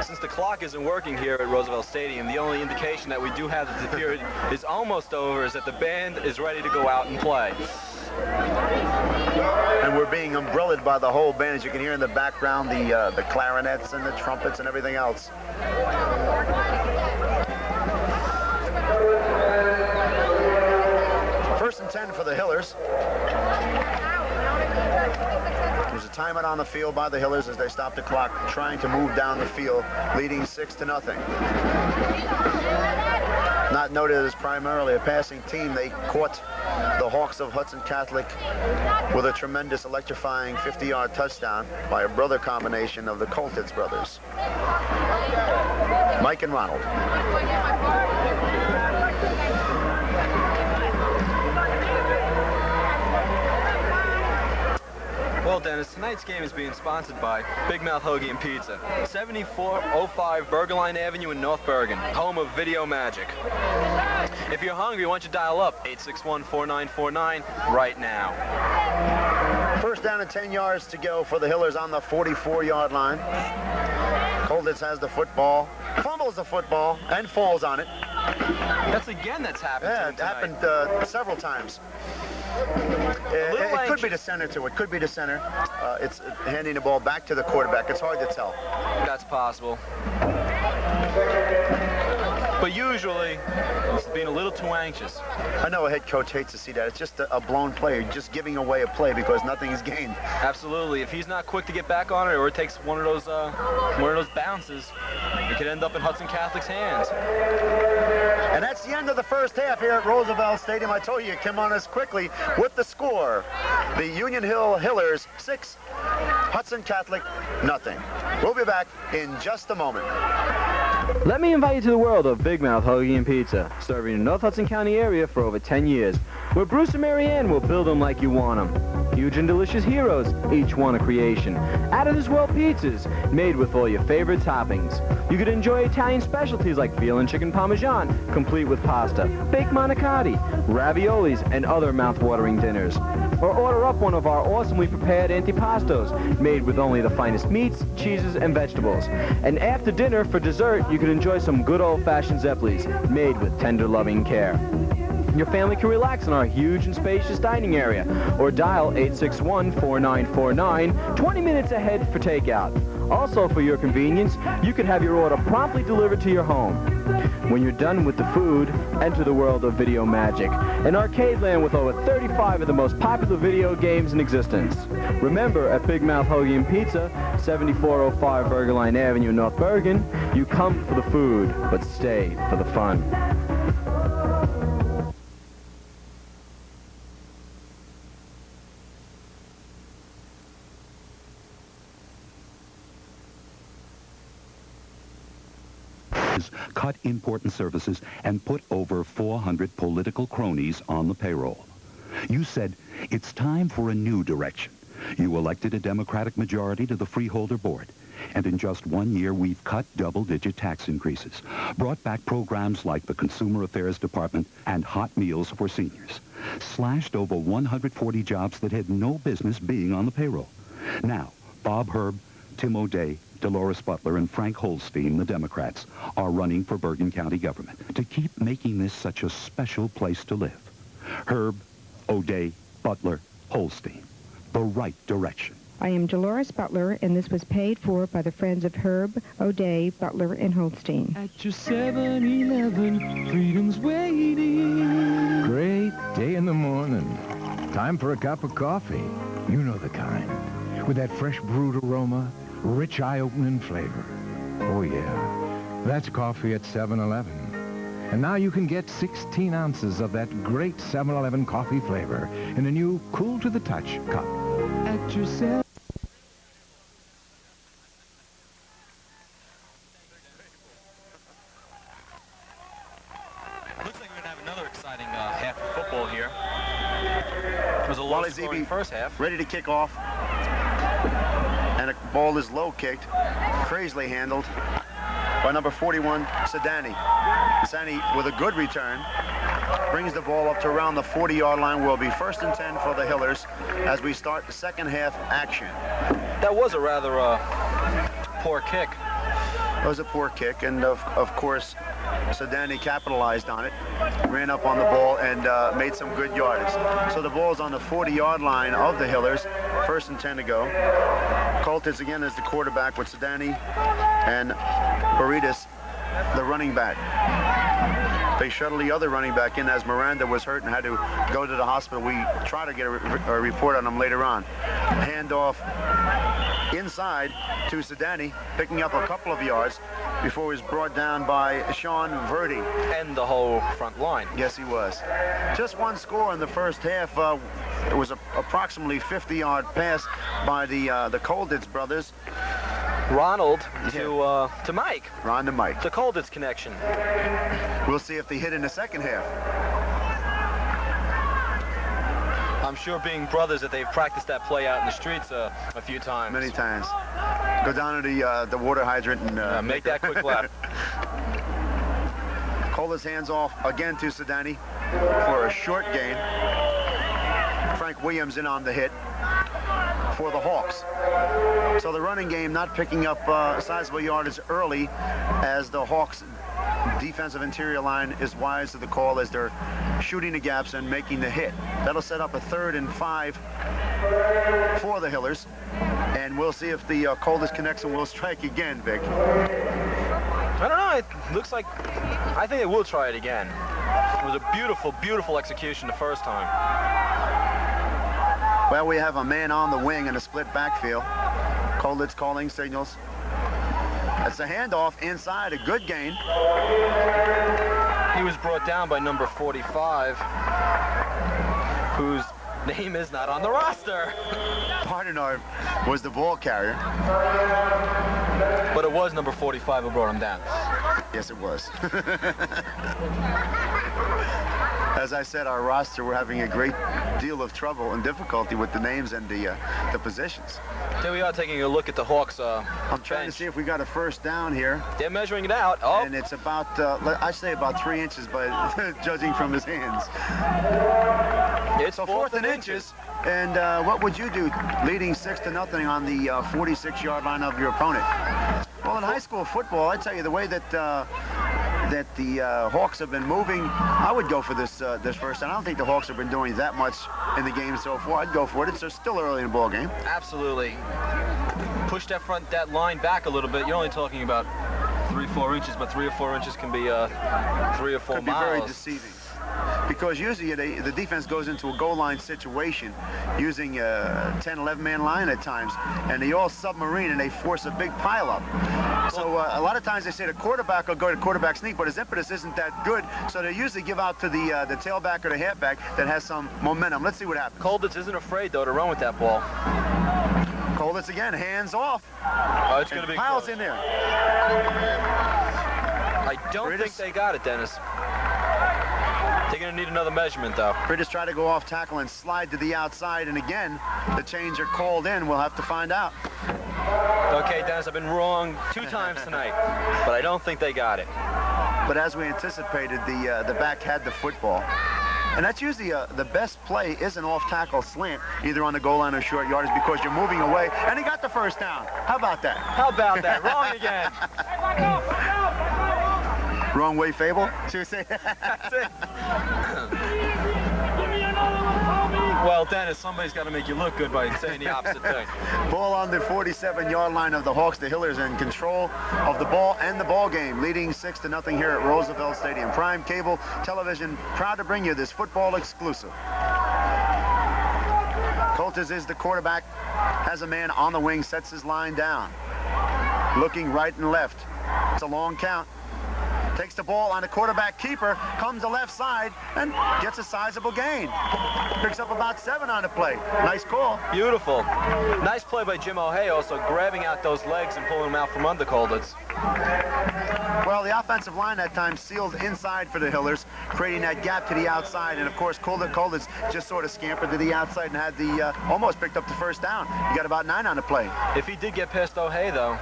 Since the clock isn't working here at Roosevelt Stadium, the only indication that we do have that the period is almost over is that the band is ready to go out and play. And we're being umbrellaed by the whole band. As you can hear in the background, the clarinets and the trumpets and everything else. First and 10 for the Hillers. There's a timeout on the field by the Hillers as they stop the clock, trying to move down the field, leading 6-0. Not noted as primarily a passing team, they caught the Hawks of Hudson Catholic with a tremendous, electrifying 50-yard touchdown by a brother combination of the Coltitz brothers, Mike and Ronald. Well, Dennis, tonight's game is being sponsored by Big Mouth Hoagie and Pizza, 7405 Bergerline Avenue in North Bergen, home of Video Magic. If you're hungry, why don't you dial up 861-4949 right now. First down and 10 yards to go for the Hillers on the 44-yard line. Coltitz has the football, fumbles the football, and falls on it. That's happened Yeah, to it him happened several times. It could be the center, too. It could be the center. It's handing the ball back to the quarterback. It's hard to tell. That's possible. But usually, he's being a little too anxious. I know a head coach hates to see that. It's just a blown play. You're just giving away a play because nothing is gained. Absolutely. If he's not quick to get back on it, or it takes one of those bounces, it could end up in Hudson Catholic's hands. And that's the end of the first half here at Roosevelt Stadium. I told you, you come on us quickly with the score. The Union Hill Hillers 6, Hudson Catholic nothing. We'll be back in just a moment. Let me invite you to the world of Big Mouth Hoagie and Pizza, serving in the North Hudson County area for over 10 years, where Bruce and Mary Ann will build them like you want them. Huge and delicious heroes, each one a creation. Out-of-this-world pizzas, made with all your favorite toppings. You could enjoy Italian specialties like veal and chicken parmesan, complete with pasta, baked manicotti, raviolis, and other mouth-watering dinners. Or order up one of our awesomely prepared antipastos, made with only the finest meats, cheeses, and vegetables. And after dinner, for dessert, you can enjoy some good old-fashioned Zeppelis, made with tender, loving care. Your family can relax in our huge and spacious dining area, or dial 861-4949, 20 minutes ahead for takeout. Also, for your convenience, you can have your order promptly delivered to your home. When you're done with the food, enter the world of Video Magic, an arcade land with over 35 of the most popular video games in existence. Remember, at Big Mouth Hoagie and Pizza, 7405 Bergerline Avenue, North Bergen, you come for the food, but stay for the fun. Cut important services and put over 400 political cronies on the payroll. You said, it's time for a new direction. You elected a Democratic majority to the Freeholder Board. And in just 1 year, we've cut double-digit tax increases, brought back programs like the Consumer Affairs Department and Hot Meals for Seniors, slashed over 140 jobs that had no business being on the payroll. Now, Bob Herb, Tim O'Day, Dolores Butler, and Frank Holstein, the Democrats, are running for Bergen County government to keep making this such a special place to live. Herb, O'Day, Butler, Holstein. The right direction. I am Dolores Butler, and this was paid for by the friends of Herb, O'Day, Butler, and Holstein. At your 7-Eleven, freedom's waiting. Great day in the morning. Time for a cup of coffee. You know the kind. With that fresh brewed aroma, rich eye-opening flavor. Oh, yeah. That's coffee at 7-Eleven. And now you can get 16 ounces of that great 7-Eleven coffee flavor in a new cool-to-the-touch cup. At your 7. Looks like we're going to have another exciting half of football here. It was a low-scoring first half. Ready to kick off. And the ball is low kicked, crazily handled by number 41, Sedani. Sedani with a good return brings the ball up to around the 40-yard line. Will be first and 10 for the Hillers as we start the second half action. That was a rather poor kick. It was a poor kick, and of course, Sedani capitalized on it, ran up on the ball, and made some good yardage. So the ball's on the 40-yard line of the Hillers, 1st and 10 to go. Coltis again is the quarterback with Sedani and Baritas, the running back. They shuttle the other running back in as Miranda was hurt and had to go to the hospital. We try to get a report on him later on. Handoff inside to Sedani, picking up a couple of yards before he was brought down by Sean Verdi. And the whole front line. Yes, he was. Just one score in the first half. It was approximately 50-yard pass by the Kolditz brothers. Ronald to Mike. Ron to Mike. The Kolditz connection. We'll see if they hit in the second half. I'm sure being brothers that they've practiced that play out in the streets a few times. Many times. Go down to the water hydrant and make that quick lap. Cola's hands off again to Sedani for a short gain. Frank Williams in on the hit for the Hawks. So the running game not picking up sizable yardage early as the Hawks defensive interior line is wise to the call as they're shooting the gaps and making the hit. That'll set up a 3rd and 5 for the Hillers. And we'll see if the Kolditz connection will strike again, Vic. I don't know. It looks like I think they will try it again. It was a beautiful, beautiful execution the first time. Well, we have a man on the wing in a split backfield. Kolditz calling signals. That's a handoff inside, a good gain. He was brought down by number 45, whose name is not on the roster. Pardonard was the ball carrier. But it was number 45 who brought him down. Yes, it was. As I said, our roster, we're having a great deal of trouble and difficulty with the names and the positions. Here we are taking a look at the Hawks. I'm trying to see if we got a first down here. They're measuring it out. Oh. And it's about, I say about 3 inches, but judging from his hands. It's so 4th and inches. And what would you do leading 6-0 on the 46-yard line of your opponent? Well, in high school football, I tell you, the way that the Hawks have been moving, I would go for this first. And I don't think the Hawks have been doing that much in the game so far. I'd go for it. It's still early in the ball game. Absolutely. Push that line back a little bit. You're only talking about 3-4 inches, but 3 or 4 inches can be 3 or 4 Could miles. be very deceiving. Because usually the defense goes into a goal line situation using a 10, 11-man line at times, and they all submarine and they force a big pileup. So a lot of times they say the quarterback will go to quarterback sneak, but his impetus isn't that good, so they usually give out to the tailback or the halfback that has some momentum. Let's see what happens. Kolditz isn't afraid, though, to run with that ball. Kolditz again, hands off. Oh, it's going to be piles close. in there. I don't think they got it, Dennis. They're going to need another measurement, though. Britis try to go off tackle and slide to the outside, and again, the change are called in. We'll have to find out. Okay, Dennis, I've been wrong 2 times tonight, but I don't think they got it. But as we anticipated, the back had the football. And that's usually the best play is an off-tackle slant, either on the goal line or short yardage, because you're moving away, and he got the first down. How about that? How about that? Wrong again. Wrong way, Fable? Should we say that? That's it. Well, Dennis, somebody's got to make you look good by saying the opposite thing. Ball on the 47-yard line of the Hawks. The Hillers in control of the ball and the ball game, leading 6-0 here at Roosevelt Stadium. Prime Cable Television, proud to bring you this football exclusive. Coltis is the quarterback, has a man on the wing, sets his line down. Looking right and left. It's a long count. Takes the ball on the quarterback keeper, comes the left side, and gets a sizable gain. Picks up about 7 on the play. Nice call. Beautiful. Nice play by Jim O'Hay, also grabbing out those legs and pulling them out from under Kolditz. Well, the offensive line that time sealed inside for the Hillers, creating that gap to the outside. And, of course, Kolditz just sort of scampered to the outside and had the almost picked up the first down. You got about 9 on the play. If he did get past O'Hay, though,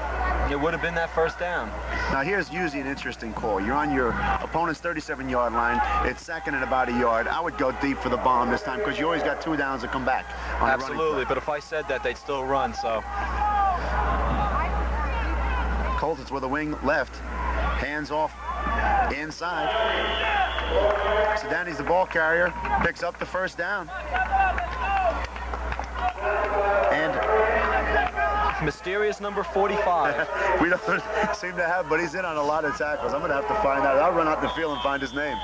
it would have been that first down. Now, here's usually an interesting call. You're on your opponent's 37-yard line. It's second and about a yard. I would go deep for the bomb this time because you always got 2 downs to come back. Absolutely, but if I said that, they'd still run, so. Coltons with a wing left. Hands off inside. Sedani's the ball carrier. Picks up the first down. And mysterious number 45. We don't seem to have, but he's in on a lot of tackles. I'm going to have to find out. I'll run out in the field and find his name.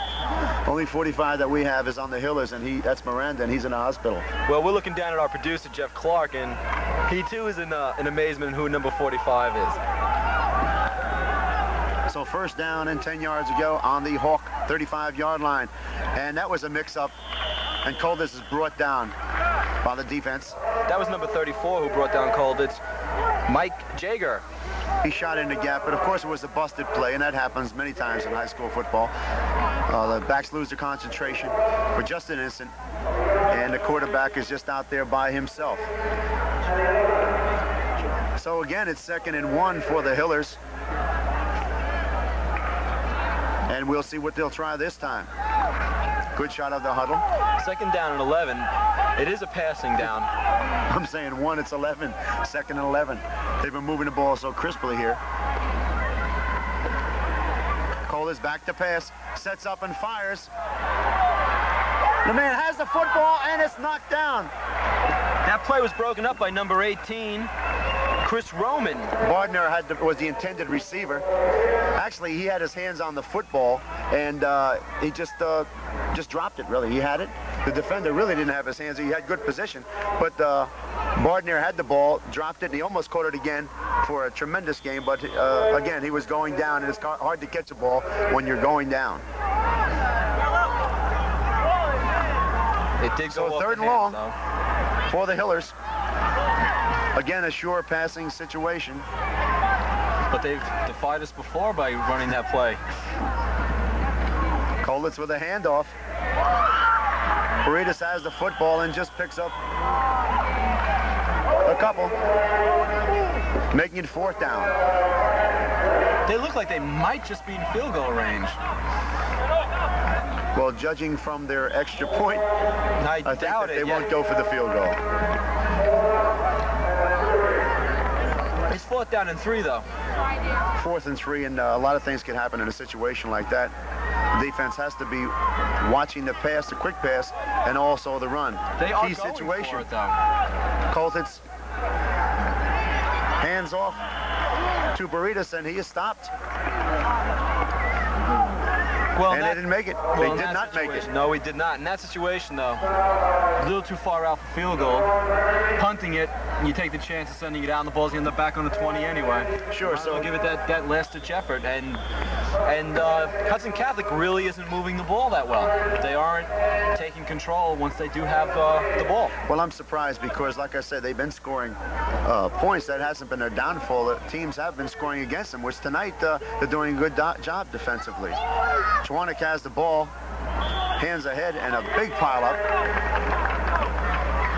Only 45 that we have is on the Hillers, and that's Miranda, and he's in a hospital. Well, we're looking down at our producer, Jeff Clark, and he too is in amazement who number 45 is. So first down and 10 yards ago on the Hawk 35-yard line. And that was a mix-up, and Colditz is brought down by the defense. That was number 34 who brought down Colditz, Mike Jager. He shot in the gap, but of course it was a busted play, and that happens many times in high school football. The backs lose their concentration for just an instant, and the quarterback is just out there by himself. So again, it's 2nd and 1 for the Hillers. And we'll see what they'll try this time. Good shot of the huddle. 2nd down and 11. It is a passing down. I'm saying 1, it's 11. 2nd and 11. They've been moving the ball so crisply here. Cole is back to pass. Sets up and fires. The man has the football, and it's knocked down. That play was broken up by number 18, Chris Roman. Bardner was the intended receiver. Actually, he had his hands on the football, and he just dropped it, really. He had it. The defender really didn't have his hands. He had good position, but Bardner had the ball, dropped it, and he almost caught it again for a tremendous game. But again, he was going down, and it's hard to catch a ball when you're going down. It did go so 3rd and long for the Hillers. Again, a sure passing situation. But they've defied us before by running that play. Colditz with a handoff. Baritas has the football and just picks up a couple, making it 4th down. They look like they might just be in field goal range. Well, judging from their extra point, I think doubt that they won't go for the field goal. It's 4th down and 3, though. 4th and 3, and a lot of things can happen in a situation like that. The defense has to be watching the pass, the quick pass, and also the run. They are key going situation. for it, though. Colditz hands off to Baritas, and he is stopped. Well, and they didn't make it. They did not make it. No, we did not. In that situation, though, a little too far out for field goal. Punting it, and you take the chance of sending it down. The ball's going to end up back on the 20 anyway. Sure. So give it that last-ditch effort. And Hudson Catholic really isn't moving the ball that well. They aren't taking control once they do have the ball. Well, I'm surprised because, like I said, they've been scoring points. That hasn't been their downfall. The teams have been scoring against them, which tonight they're doing a good job defensively. Schwanek has the ball, hands ahead, and a big pile-up.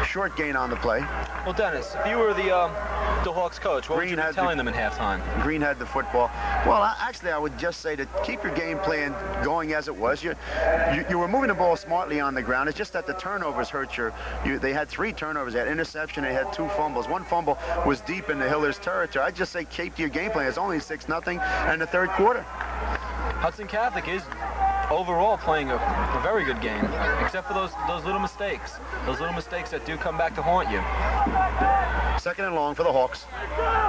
Short gain on the play. Well, Dennis, if you were the Hawks coach, what would you be telling them in halftime? Green had the football. Well, actually, I would just say to keep your game plan going as it was. You were moving the ball smartly on the ground. It's just that the turnovers hurt they had 3 turnovers. They had interception. They had 2 fumbles. 1 fumble was deep in the Hillers' territory. I'd just say keep to your game plan. It's only 6-0 in the 3rd quarter. Hudson Catholic is overall playing a very good game, except for those little mistakes. Those little mistakes that do come back to haunt you. 2nd and long for the Hawks.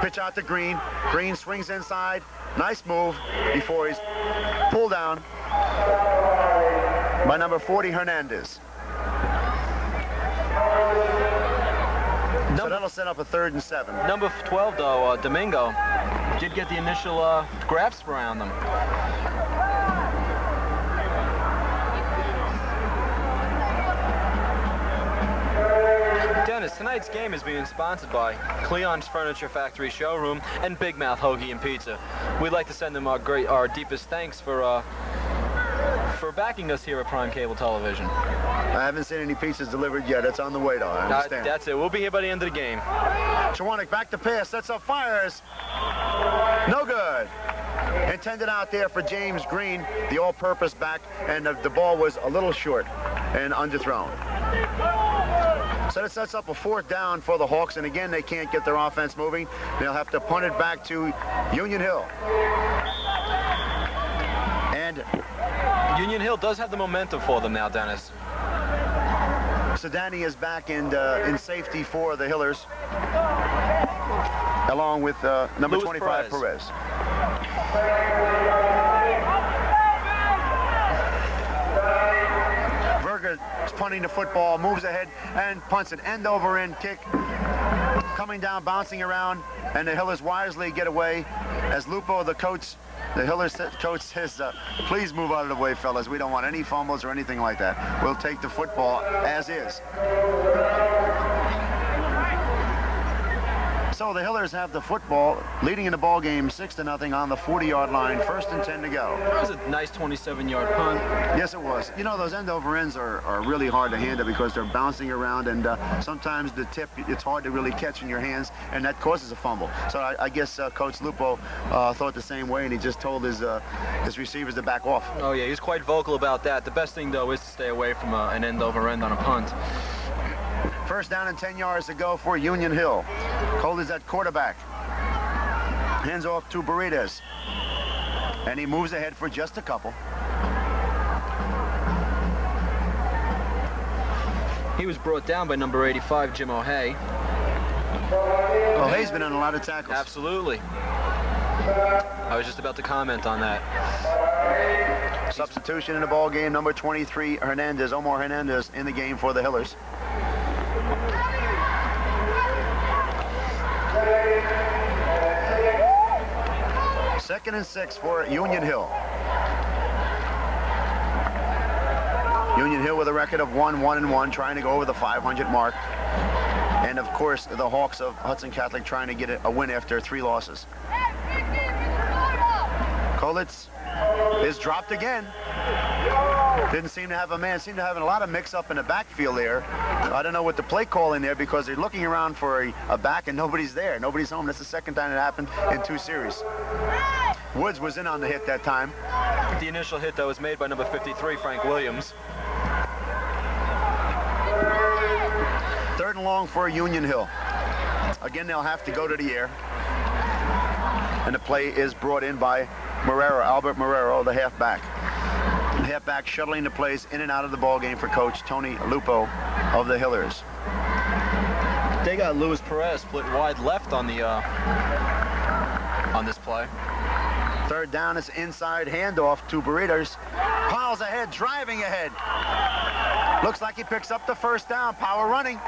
Pitch out to Green. Green swings inside. Nice move before he's pulled down by number 40, Hernandez. So that'll set up a 3rd and 7. Number 12, though, Domingo, did get the initial grasp around them. Dennis, tonight's game is being sponsored by Cleon's Furniture Factory Showroom and Big Mouth Hoagie and Pizza. We'd like to send them our deepest thanks for backing us here at Prime Cable Television. I haven't seen any pizzas delivered yet. It's on the way, though. I understand. That's it. We'll be here by the end of the game. Schwanek back to pass. Sets up, fires. No good. Intended out there for James Green, the all-purpose back, and the ball was a little short and underthrown. So that sets up a 4th down for the Hawks, and again, they can't get their offense moving. They'll have to punt it back to Union Hill. And Union Hill does have the momentum for them now, Dennis. Sedani is back in safety for the Hillers, along with number Luis 25, Perez. Verga is punting the football, moves ahead, and punts an end-over-end kick. Coming down, bouncing around, and the Hillers wisely get away as Lupo, the coach, the Hillers coach says, please move out of the way, fellas. We don't want any fumbles or anything like that. We'll take the football as is. So the Hillers have the football, leading in the ball game 6-0 on the 40-yard line, 1st and 10 to go. That was a nice 27-yard punt. Yes, it was. You know, those end-over-ends are really hard to handle because they're bouncing around, and sometimes the tip, it's hard to really catch in your hands, and that causes a fumble. So I guess Coach Lupo thought the same way, and he just told his receivers to back off. Oh, yeah, he's quite vocal about that. The best thing, though, is to stay away from an end-over-end on a punt. 1st down and 10 yards to go for Union Hill. Cole is at quarterback. Hands off to Burritas. And he moves ahead for just a couple. He was brought down by number 85, Jim O'Hay. O'Hay's been on a lot of tackles. Absolutely. I was just about to comment on that. Substitution in the ball game, number 23, Hernandez, Omar Hernandez, in the game for the Hillers. Second and 6 for Union Hill. Union Hill with a record of 1-1-1, trying to go over the 500 mark. And of course, the Hawks of Hudson Catholic trying to get a win after 3 losses. Kolitz is dropped again. Didn't seem to have a man. Seemed to have a lot of mix-up in the backfield there. I don't know what the play calling there because they're looking around for a back and nobody's there. Nobody's home. That's the 2nd time it happened in 2 series. Woods was in on the hit that time. The initial hit that was made by number 53, Frank Williams. 3rd and long for Union Hill. Again, they'll have to go to the air. And the play is brought in by Marrero, Albert Marrero, the halfback. The halfback shuttling the plays in and out of the ball game for Coach Tony Lupo of the Hillers. They got Luis Perez split wide left on the on this play. 3rd down is inside handoff to Burritas. Piles ahead, driving ahead. Looks like he picks up the 1st down. Power running.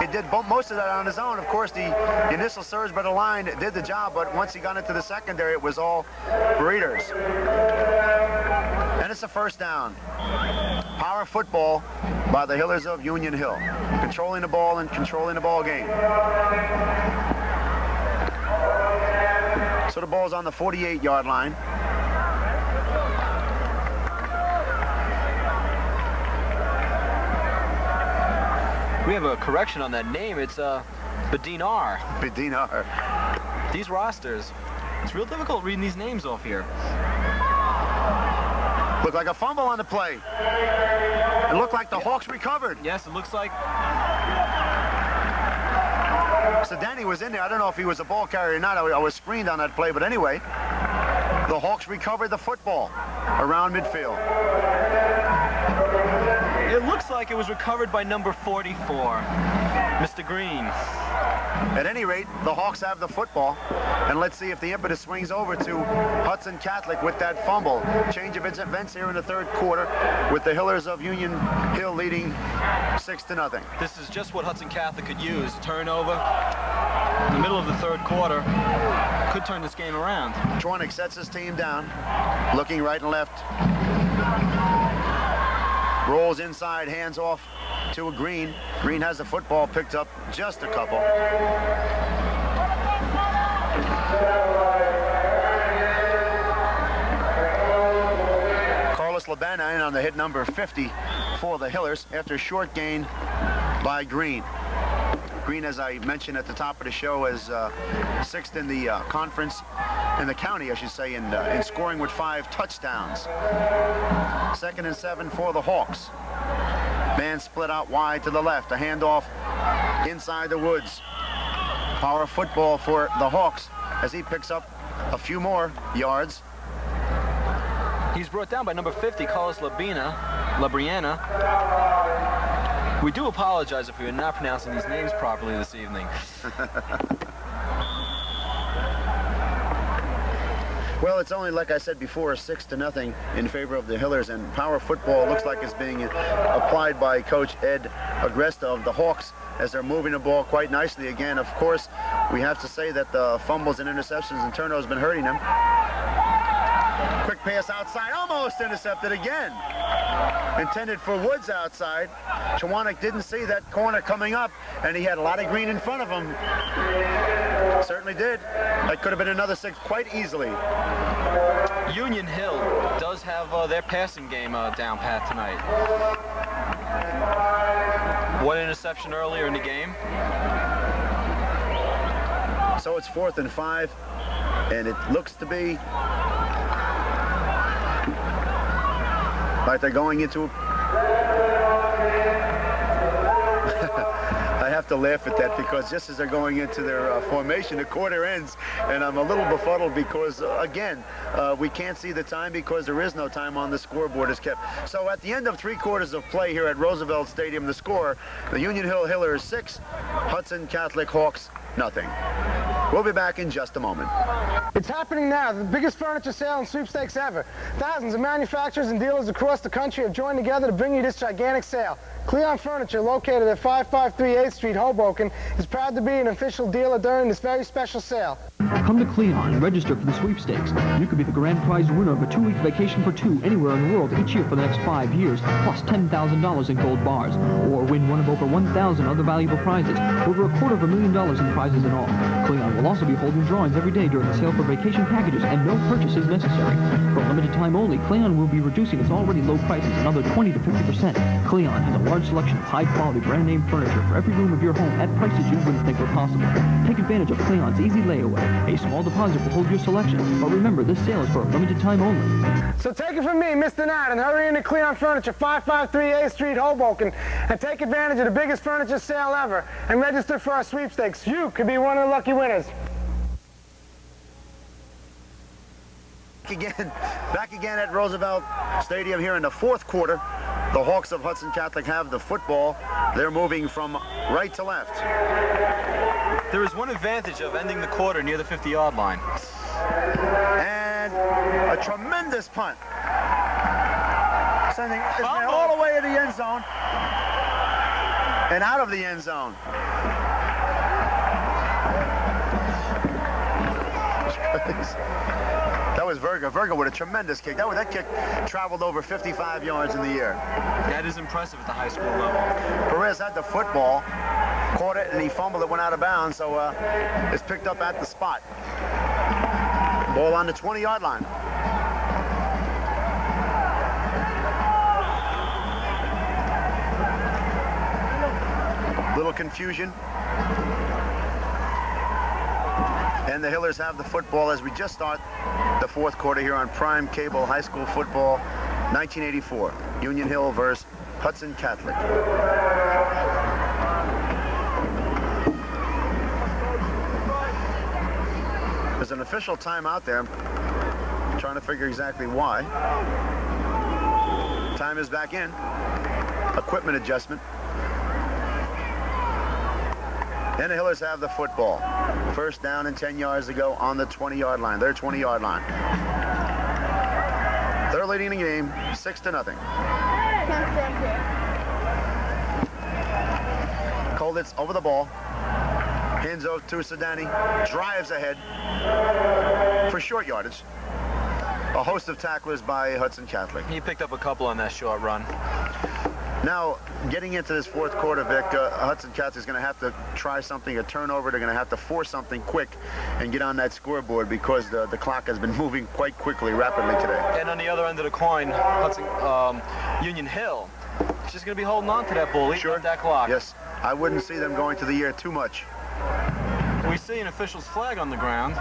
He did most of that on his own. Of course, the initial surge by the line did the job, but once he got into the secondary, it was all Burritas. And it's a 1st down. Power football by the Hillers of Union Hill. Controlling the ball and controlling the ball game. So the ball's on the 48-yard line. We have a correction on that name. It's Bedinar. Bedinar. These rosters, it's real difficult reading these names off here. Looked like a fumble on the play. It looked like the Hawks recovered. Yes, it looks like. Sedani was in there. I don't know if he was a ball carrier or not. I was screened on that play, but anyway, the Hawks recovered the football around midfield. It looks like it was recovered by number 44, Mr. Green. At any rate, the Hawks have the football, and let's see if the impetus swings over to Hudson Catholic with that fumble. Change of events here in the 3rd quarter with the Hillers of Union Hill leading 6-0. This is just what Hudson Catholic could use. Turnover in the middle of the 3rd quarter could turn this game around. Tronick sets his team down, looking right and left. Rolls inside, hands off to a Green. Green has the football, picked up just a couple. Carlos Labana in on the hit number 50 for the Hillers after a short gain by Green. Green, as I mentioned at the top of the show, is 6th in the conference, in the county, I should say, in scoring with 5 touchdowns. 2nd and 7 for the Hawks. Man split out wide to the left. A handoff inside the woods. Power football for the Hawks as he picks up a few more yards. He's brought down by number 50, Carlos Labriana. We do apologize if we are not pronouncing these names properly this evening. Well, it's only, like I said before, 6-0 in favor of the Hillers, and power football looks like it's being applied by Coach Ed Agresta of the Hawks as they're moving the ball quite nicely again. Of course, we have to say that the fumbles and interceptions and turnovers have been hurting them. Quick pass outside, almost intercepted again. Intended for Woods outside. Chwanek didn't see that corner coming up, and he had a lot of green in front of him. Certainly did. That could have been another 6 quite easily. Union Hill does have their passing game down pat tonight. One interception earlier in the game. So it's 4th and 5, and it looks to be like they're going into I have to laugh at that because just as they're going into their formation, the quarter ends, and I'm a little befuddled because, again, we can't see the time because there is no time on the scoreboard is kept. So at the end of 3 quarters of play here at Roosevelt Stadium, the score, the Union Hill Hillers 6, Hudson Catholic Hawks nothing. We'll be back in just a moment. It's happening now, the biggest furniture sale and sweepstakes ever. Thousands of manufacturers and dealers across the country have joined together to bring you this gigantic sale. Cleon Furniture, located at 553 8th Street, Hoboken, is proud to be an official dealer during this very special sale. Come to Cleon and register for the sweepstakes. You could be the grand prize winner of a 2-week vacation for 2 anywhere in the world each year for the next 5 years, plus $10,000 in gold bars, or win one of over 1,000 other valuable prizes, over $250,000 in prizes in all. Cleon will also be holding drawings every day during the sale for vacation packages, and no purchase is necessary. For a limited time only, Cleon will be reducing its already low prices another 20 to 50%. Cleon has a large selection of high-quality brand-name furniture for every room of your home at prices you wouldn't think were possible. Take advantage of Cleon's easy layaway. A small deposit will hold your selection, but remember, this sale is for a limited time only. So take it from me, Mr. Knight, and hurry into Cleon Furniture, 553 8th Street, Hoboken, and take advantage of the biggest furniture sale ever, and register for our sweepstakes. You could be one of the lucky winners. Back again at Roosevelt Stadium here in the 4th quarter. The Hawks of Hudson Catholic have the football. They're moving from right to left. There is one advantage of ending the quarter near the 50-yard line. And a tremendous punt. Sending this man all the way to the end zone. And out of the end zone. That was Verga. Verga with a tremendous kick. That kick traveled over 55 yards in the air. That is impressive at the high school level. Perez had the football, caught it, and he fumbled it, went out of bounds, so it's picked up at the spot. Ball on the 20-yard line. Little confusion. And the Hillers have the football as we just start the 4th quarter here on Prime Cable High School Football 1984. Union Hill versus Hudson Catholic. There's an official timeout there. I'm trying to figure exactly why. Time is back in. Equipment adjustment. And the Hillers have the football. First down and 10 yards to go on the 20-yard line. Their 20-yard line. They're leading the game 6-0. Kolditz over the ball. Hands over to Sedani. Drives ahead for short yardage. A host of tacklers by Hudson Catholic. He picked up a couple on that short run. Now, getting into this 4th quarter, Vic, Hudson Catholic is going to have to try something, a turnover. They're going to have to force something quick and get on that scoreboard because the clock has been moving quite quickly, rapidly today. And on the other end of the coin, Hudson, Union Hill is just going to be holding on to that ball, eating up that clock. Yes, I wouldn't see them going to the air too much. We see an official's flag on the ground.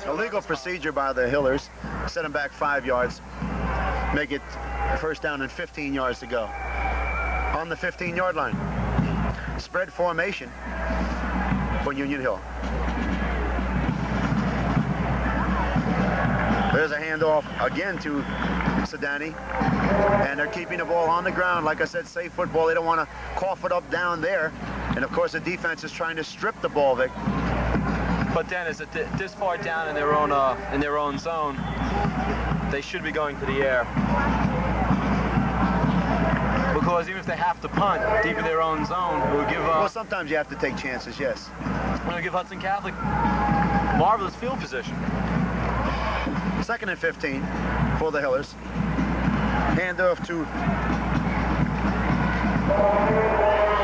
Illegal procedure by the Hillers. Set him back 5 yards. make it first down and 15 yards to go. On the 15-yard line. Spread formation for Union Hill. There's a handoff again to Sedani, and they're keeping the ball on the ground. Like I said, safe football. They don't want to cough it up down there. And of course, the defense is trying to strip the ball, Vic. But Dennis, at this far down in their own zone, they should be going for the air. Because even if they have to punt deep in their own zone, it would give. Well, sometimes you have to take chances. Yes. It would give Hudson Catholic marvelous field position. 2nd and 15 for the Hillers. Handoff to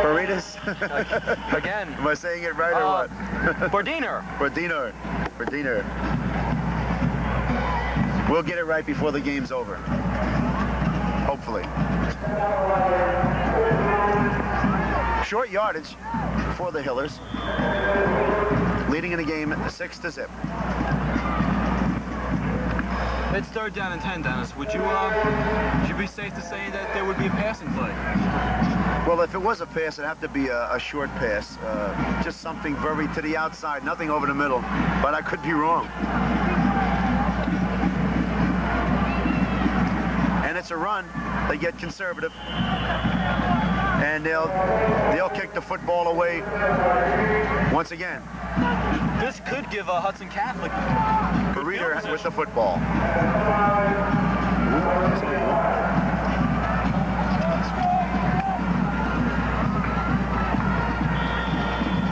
Baritas. Again. Am I saying it right or what? Bordiner. Bordiner. We'll get it right before the game's over. Hopefully. Short yardage for the Hillers. Leading in the game 6-0. It's 3rd down and 10, Dennis. Would you be safe to say that there would be a passing play? Well, if it was a pass, it'd have to be a short pass. Just something very to the outside, nothing over the middle. But I could be wrong. And it's a run. They get conservative. And they'll kick the football away once again. This could give Hudson Catholic Reader with the football.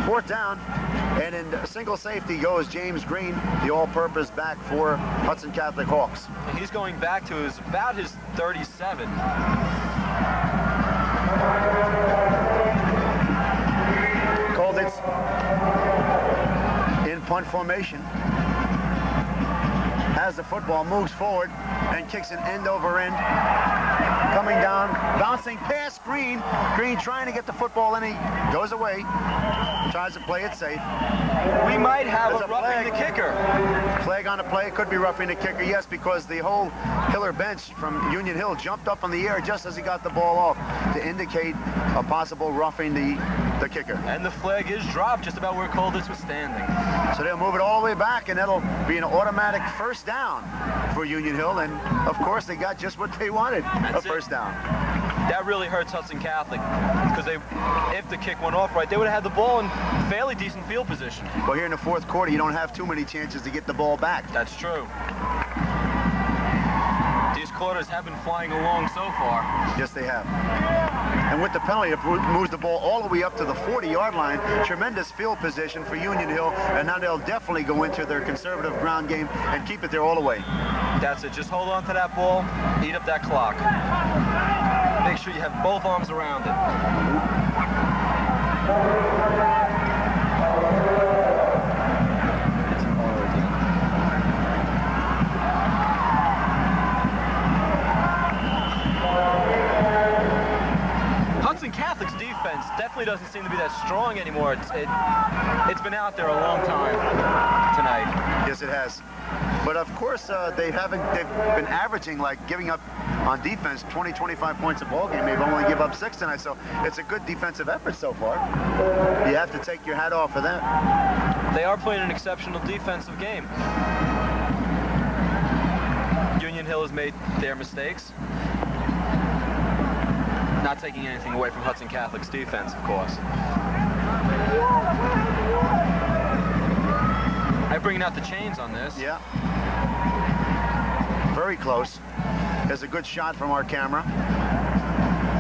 Fourth down, and in single safety goes James Green, the all-purpose back for Hudson Catholic Hawks. He's going back to about his 37. Kolditz in punt formation. As the football moves forward and kicks an end over end. Coming down, bouncing past Green. Green trying to get the football in. He goes away. Tries to play it safe. We might have a roughing the kicker. Flag on the play. It could be roughing the kicker, yes, because the whole Hiller bench from Union Hill jumped up in the air just as he got the ball off to indicate a possible roughing the kicker. And the flag is dropped just about where Kolditz was standing. So they'll move it all the way back, and that'll be an automatic first down for Union Hill. And of course, they got just what they wanted, a first down. That really hurts Hudson Catholic, because if the kick went off right, they would have had the ball in fairly decent field position. Well, here in the fourth quarter, you don't have too many chances to get the ball back. That's true. These quarters have been flying along so far. Yes, they have. And with the penalty, it moves the ball all the way up to the 40-yard line. Tremendous field position for Union Hill, and now they'll definitely go into their conservative ground game and keep it there all the way. That's it. Just hold on to that ball, eat up that clock. Make sure you have both arms around it. Hudson Catholic's defense definitely doesn't seem to be that strong anymore. It's been out there a long time tonight. Yes, it has. But of course, they've been averaging, like, giving up on defense 20-25 points a ball game. They've only give up 6 tonight, so it's a good defensive effort so far. You have to take your hat off for that. They are playing an exceptional defensive game. Union Hill has made their mistakes. Not taking anything away from Hudson Catholic's defense, of course. I'm bringing out the chains on this. Yeah. Very close. There's a good shot from our camera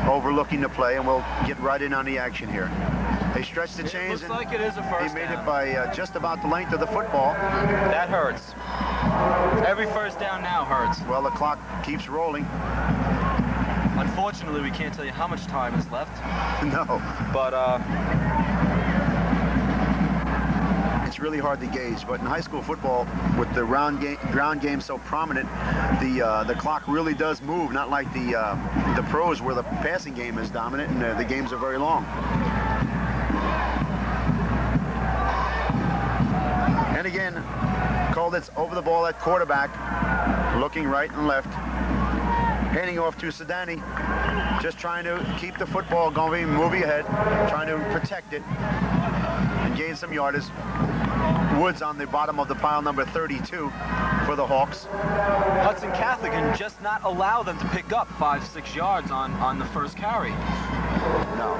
overlooking the play, and we'll get right in on the action here. They stretch the chains. It looks like it is a first down. They made it by just about the length of the football. That hurts. Every first down now hurts. Well, the clock keeps rolling. Unfortunately, we can't tell you how much time is left. No. But it's really hard to gauge. But in high school football, with the ground game so prominent, the clock really does move. Not like the pros, where the passing game is dominant and the games are very long. And again, Kolditz over the ball at quarterback, looking right and left. Handing off to Sedani, just trying to keep the football going, moving ahead, trying to protect it and gain some yardage. Woods on the bottom of the pile, number 32 for the Hawks. Hudson Catholic can just not allow them to pick up 5-6 yards on the first carry. No.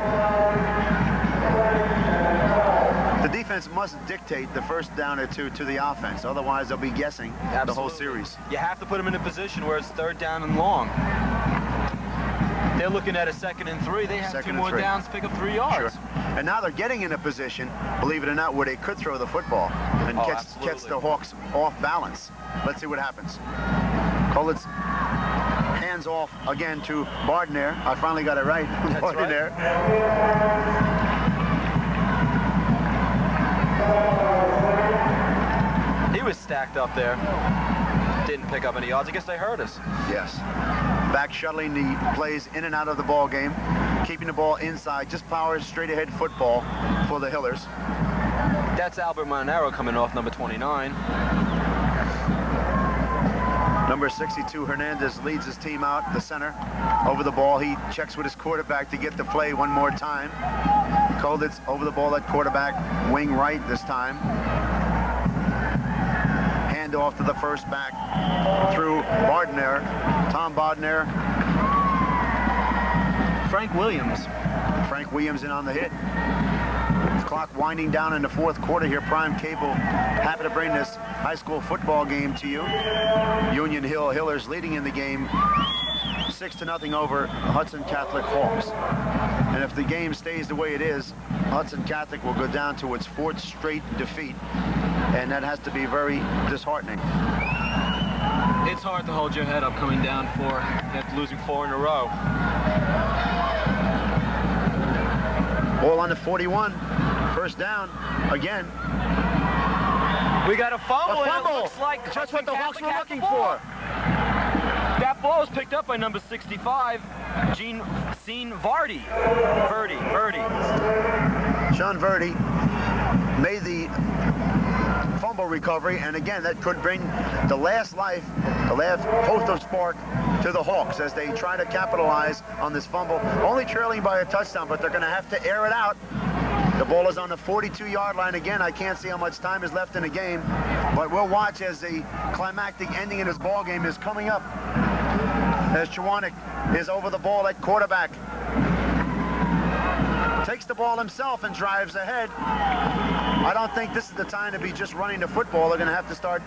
The defense must dictate the first down or two to the offense. Otherwise, they'll be guessing the whole series. You have to put them in a position where it's 3rd down and long. They're looking at a 2nd and 3. They have 2 more downs to pick up 3 yards. Sure. And now they're getting in a position, believe it or not, where they could throw the football and catch the Hawks off balance. Let's see what happens. Colitz hands off again to Bardner. I finally got it right. Bardner. He was stacked up there. Didn't pick up any yards. I guess they hurt us. Yes. Back shuttling the plays in and out of the ball game, keeping the ball inside, just power straight ahead football for the Hillers. That's Albert Monero coming off number 29. Number 62, Hernandez, leads his team out, the center, over the ball. He checks with his quarterback to get the play one more time. Colitz over the ball at quarterback, wing right this time. Hand off to the first back through Bardner, Tom Bardner. Frank Williams. Frank Williams in on the hit. Clock winding down in the 4th quarter here. Prime Cable happy to bring this high school football game to you. Union Hill Hillers leading in the game 6-0 over Hudson Catholic Hawks. And if the game stays the way it is, Hudson Catholic will go down to its 4th straight defeat. And that has to be very disheartening. It's hard to hold your head up coming down after losing 4 in a row. Ball on the 41. First down again. We got a fumble. A fumble. It looks like that's what the Hawks were looking for. That ball was picked up by number 65, Sean Verdi. Sean Verdi made the fumble recovery, and again, that could bring the last post of spark to the Hawks as they try to capitalize on this fumble. Only trailing by a touchdown, but they're going to have to air it out. The ball is on the 42-yard line again. I can't see how much time is left in the game, but we'll watch as the climactic ending in this ball game is coming up. As Chwanek is over the ball at quarterback. Takes the ball himself and drives ahead. I don't think this is the time to be just running the football. They're going to have to start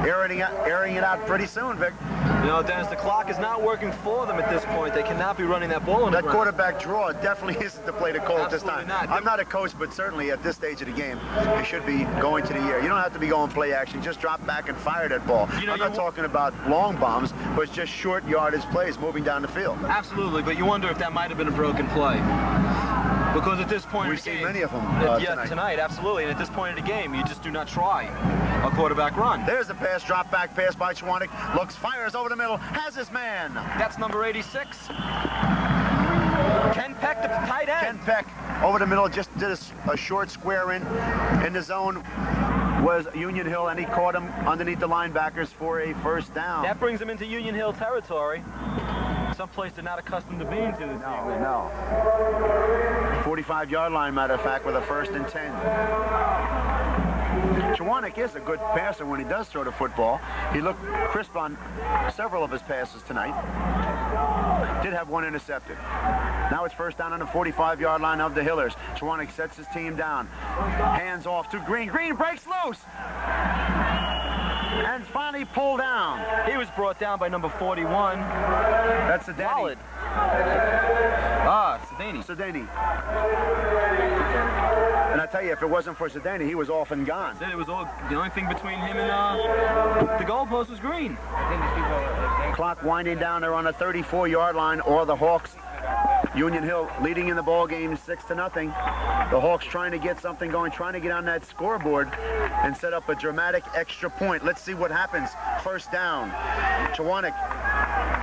airing it out pretty soon, Vic. You know, Dennis, the clock is not working for them at this point. They cannot be running that ball on the ground. That quarterback draw definitely isn't the play to call at this time. Not. I'm not a coach, but certainly at this stage of the game, you should be going to the air. You don't have to be going play action. Just drop back and fire that ball. You know, I'm not talking about long bombs, but it's just short yardage plays moving down the field. Absolutely, but you wonder if that might have been a broken play. Because at this point we've seen many of them tonight, absolutely. And at this point in the game, you just do not try a quarterback run. There's the pass, drop back pass by Chwanek. Looks, fires over the middle, has his man. That's number 86. Ken Peck, the tight end. Ken Peck over the middle, just did a short square in the zone. Was Union Hill, and he caught him underneath the linebackers for a first down. That brings him into Union Hill territory. Someplace they're not accustomed to being to this evening. No. 45-yard line, matter of fact, with a 1st and 10. Chwanek is a good passer when he does throw the football. He looked crisp on several of his passes tonight. Did have one intercepted. Now it's first down on the 45-yard line of the Hillers. Chwanek sets his team down. Hands off to Green. Green breaks loose. And finally pulled down. He was brought down by number 41. That's Sedani. Solid. Sedani. And I tell you, if it wasn't for Sedani, he was off and gone. It was all, the only thing between him and the goalpost was green. Clock winding down there on the 34-yard line, or the Hawks. Union Hill leading in the ball game 6-0. The Hawks trying to get something going, trying to get on that scoreboard and set up a dramatic extra point. Let's see what happens. First down. Chwanek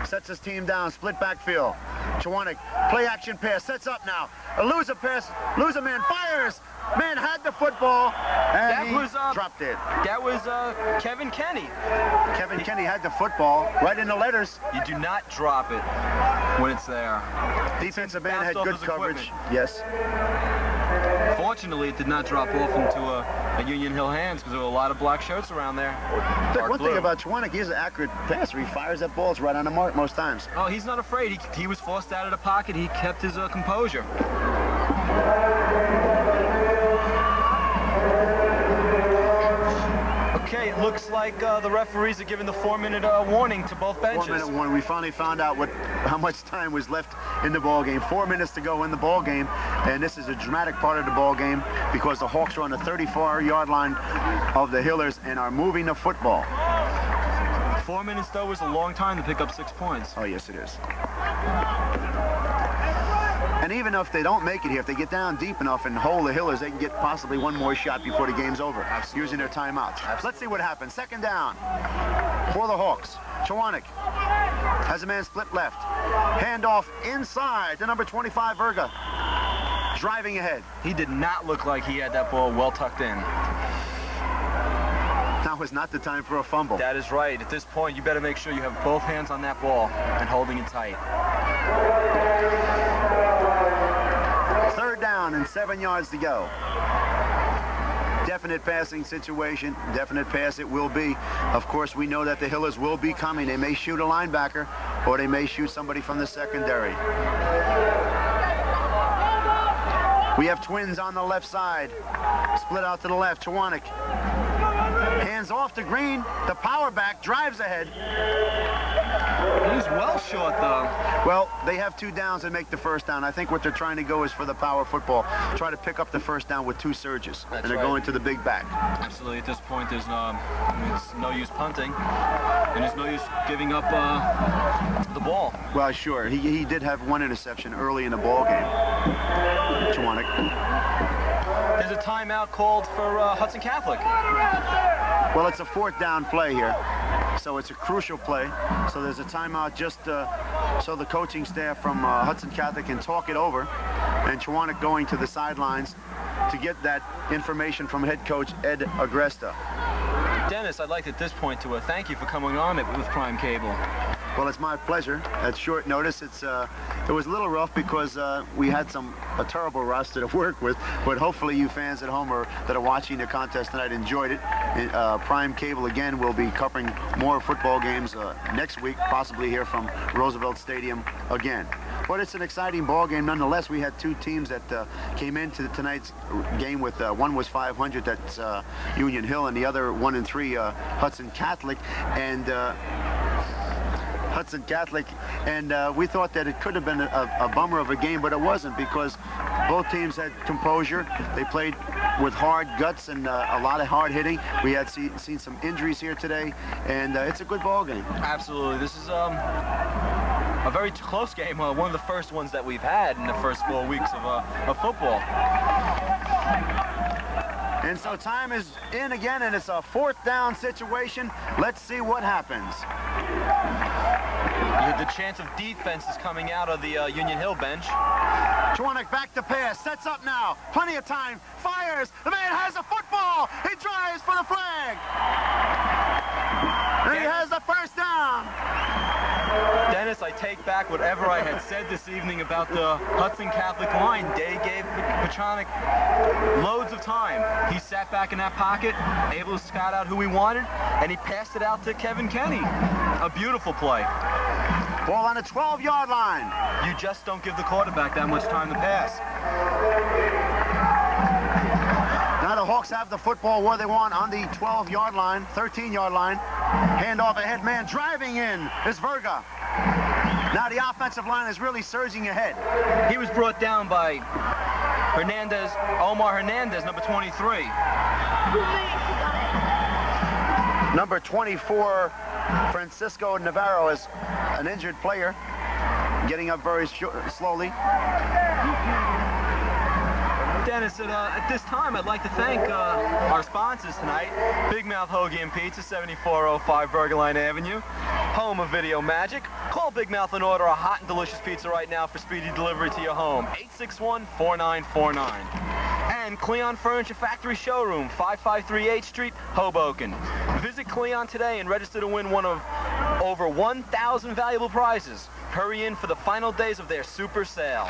sets his team down, split backfield. Chwanek, play action pass, sets up now. Lose a pass, lose a man, fires. Man had the football, and he dropped it. That was Kevin Kenny. Kevin Kenny had the football right in the letters. You do not drop it when it's there. Defensive end had good coverage. Yes. Fortunately, it did not drop off into a Union Hill hands because there were a lot of black shirts around there. One thing about Chwanek, he's an accurate passer. He fires that balls right on the mark most times. Oh, he's not afraid. He was forced out of the pocket. He kept his composure. Okay, it looks like the referees are giving the 4-minute warning to both benches. 4-minute warning. We finally found out how much time was left in the ball game. 4 minutes to go in the ball game, and this is a dramatic part of the ball game because the Hawks are on the 34-yard line of the Hillers and are moving the football. 4 minutes, though, was a long time to pick up 6 points. Oh, yes, it is. And even if they don't make it here, if they get down deep enough and hold the Hillers, they can get possibly one more shot before the game's over. Absolutely. Using their timeouts. Absolutely. Let's see what happens. Second down for the Hawks. Chwanek has a man split left. Handoff inside to number 25, Verga. Driving ahead. He did not look like he had that ball well tucked in. Now is not the time for a fumble. That is right. At this point, you better make sure you have both hands on that ball and holding it tight. Third down and 7 yards to go. Definite passing situation. Definite pass it will be. Of course, we know that the Hillers will be coming. They may shoot a linebacker or they may shoot somebody from the secondary. We have twins on the left side. Split out to the left. Chwanek. Hands off to Green. The power back drives ahead. He's well short, though. Well, they have 2 downs and make the first down. I think what they're trying to go is for the power football. Try to pick up the first down with 2 surges. That's and they're right. going to the big back. Absolutely. At this point, there's no use punting. And there's no use giving up the ball. Well, sure. He did have 1 interception early in the ball game. Chwanek. There's a timeout called for Hudson Catholic. Well, it's a 4th down play here. So it's a crucial play. So there's a timeout just so the coaching staff from Hudson Catholic can talk it over. And Chwanek going to the sidelines to get that information from head coach Ed Agresta. Dennis, I'd like at this point to thank you for coming on it with Prime Cable. Well, it's my pleasure. At short notice, it was a little rough because we had a terrible roster to work with, but hopefully you fans at home that are watching the contest tonight enjoyed it. Prime Cable, again, will be covering more football games next week, possibly here from Roosevelt Stadium again. But it's an exciting ball game nonetheless. We had 2 teams that came into tonight's game with one was 500, that's Union Hill, and the other 1-3 Hudson Catholic. And Hudson Catholic, and we thought that it could have been a bummer of a game, but it wasn't because both teams had composure. They played with hard guts and a lot of hard hitting. We had seen some injuries here today, and it's a good ball game. Absolutely. This is a very close game, one of the first ones that we've had in the first 4 weeks of football. And so time is in again, and it's a 4th down situation. Let's see what happens. The chance of defense is coming out of the Union Hill bench. Chwanek back to pass, sets up now, plenty of time, fires, the man has a football, he drives for the flag. And he has the first down. Dennis, I take back whatever I had said this evening about the Hudson Catholic line. They gave Pechonik loads of time. He sat back in that pocket, able to scout out who he wanted, and he passed it out to Kevin Kenny. A beautiful play. Ball on the 12-yard line. You just don't give the quarterback that much time to pass. Now the Hawks have the football where they want on the 12-yard line, 13-yard line. Handoff ahead, man driving in is Verga. Now the offensive line is really surging ahead. He was brought down by Omar Hernandez, number 23. Number 24, Francisco Navarro, is an injured player, getting up very slowly. Dennis, at this time, I'd like to thank our sponsors tonight. Big Mouth Hoagie and Pizza, 7405 Bergerline Avenue, home of Video Magic. Call Big Mouth and order a hot and delicious pizza right now for speedy delivery to your home. 861-4949. And Again, Cleon Furniture Factory Showroom, 553 8th Street, Hoboken. Visit Cleon today and register to win one of over 1,000 valuable prizes. Hurry in for the final days of their super sale.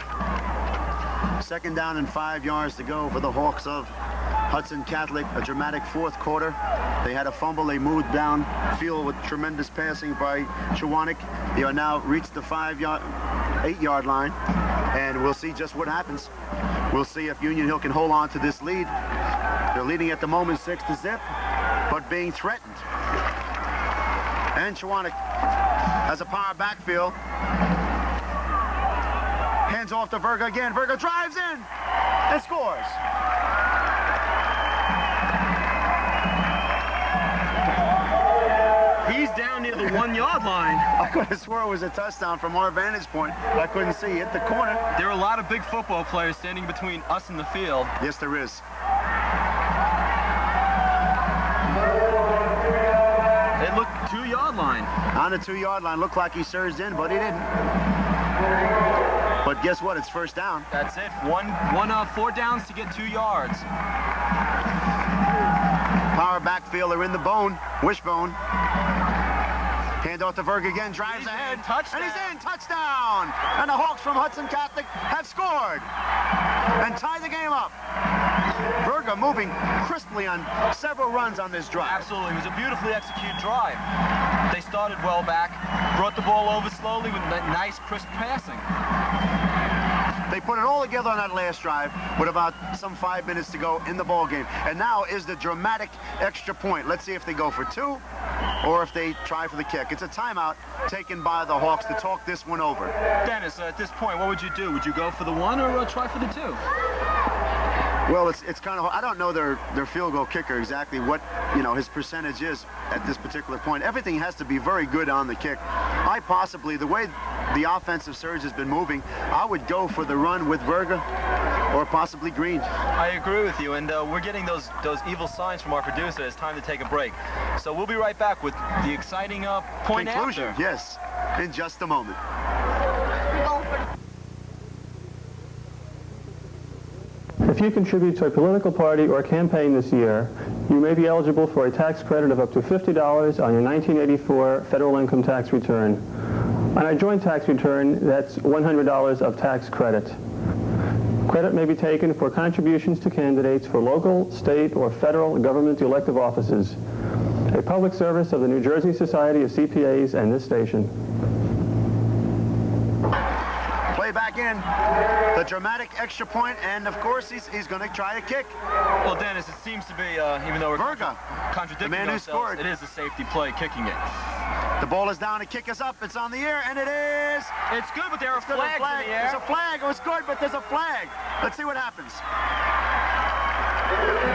2nd down and 5 yards to go for the Hawks of Hudson Catholic. A dramatic 4th quarter. They had a fumble. They moved downfield with tremendous passing by Chwanek. They are now reached the 8-yard line, and we'll see just what happens. We'll see if Union Hill can hold on to this lead. They're leading at the moment 6-0, but being threatened. And Chwanek has a power backfield. Hands off to Verga again. Verga drives in and scores. He's down near the 1-yard line. I could have swore it was a touchdown from our vantage point, but I couldn't see. Hit the corner. There are a lot of big football players standing between us and the field. Yes, there is. It looked 2-yard line. On the 2-yard line. Looked like he surged in, but he didn't. But guess what? It's 1st down. That's it. 4 downs to get 2 yards. Power backfield. They're in the bone. Wishbone. Hand off to Verga again. Drives ahead. And he's in. Touchdown. And the Hawks from Hudson Catholic have scored and tied the game up. Verga moving crisply on several runs on this drive. Absolutely. It was a beautifully executed drive. They started well back, brought the ball over slowly with nice, crisp passing. They put it all together on that last drive with about some 5 minutes to go in the ball game. And now is the dramatic extra point. Let's see if they go for 2 or if they try for the kick. It's a timeout taken by the Hawks to talk this one over. Dennis, at this point, what would you do? Would you go for the 1 or try for the 2? Well, it's kind of, I don't know their field goal kicker exactly what, his percentage is at this particular point. Everything has to be very good on the kick. The way the offensive surge has been moving, I would go for the run with Verga or possibly Green. I agree with you, and we're getting those evil signs from our producer. It's time to take a break. So we'll be right back with the exciting point conclusion, after. Yes, in just a moment. If you contribute to a political party or campaign this year, you may be eligible for a tax credit of up to $50 on your 1984 federal income tax return. On a joint tax return, that's $100 of tax credit. Credit may be taken for contributions to candidates for local, state, or federal government elective offices. A public service of the New Jersey Society of CPAs and this station. Back in the dramatic extra point, and of course he's going to try to kick. Well, Dennis, it seems to be, even though we're Verga, contradicting the man who ourselves, scored. it is a safety play kicking it. The ball is down, the kick is up, it's on the air, and it is. It's good, but there are flags in the air. There's a flag. It was good, but there's a flag. Let's see what happens.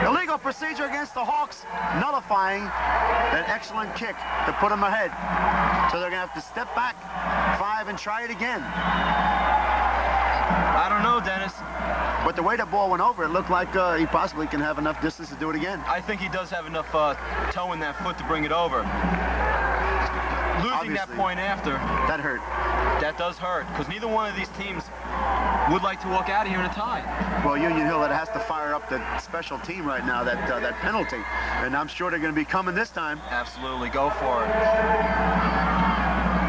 Illegal procedure against the Hawks, nullifying an excellent kick to put them ahead. So they're going to have to step back 5 and try it again. I don't know, Dennis. But the way the ball went over, it looked like he possibly can have enough distance to do it again. I think he does have enough toe in that foot to bring it over. Losing that point after. That hurt. That does hurt, because neither one of these teams would like to walk out of here in a tie. Well, Union Hill that has to fire up the special team right now, that penalty. And I'm sure they're going to be coming this time. Absolutely, go for it.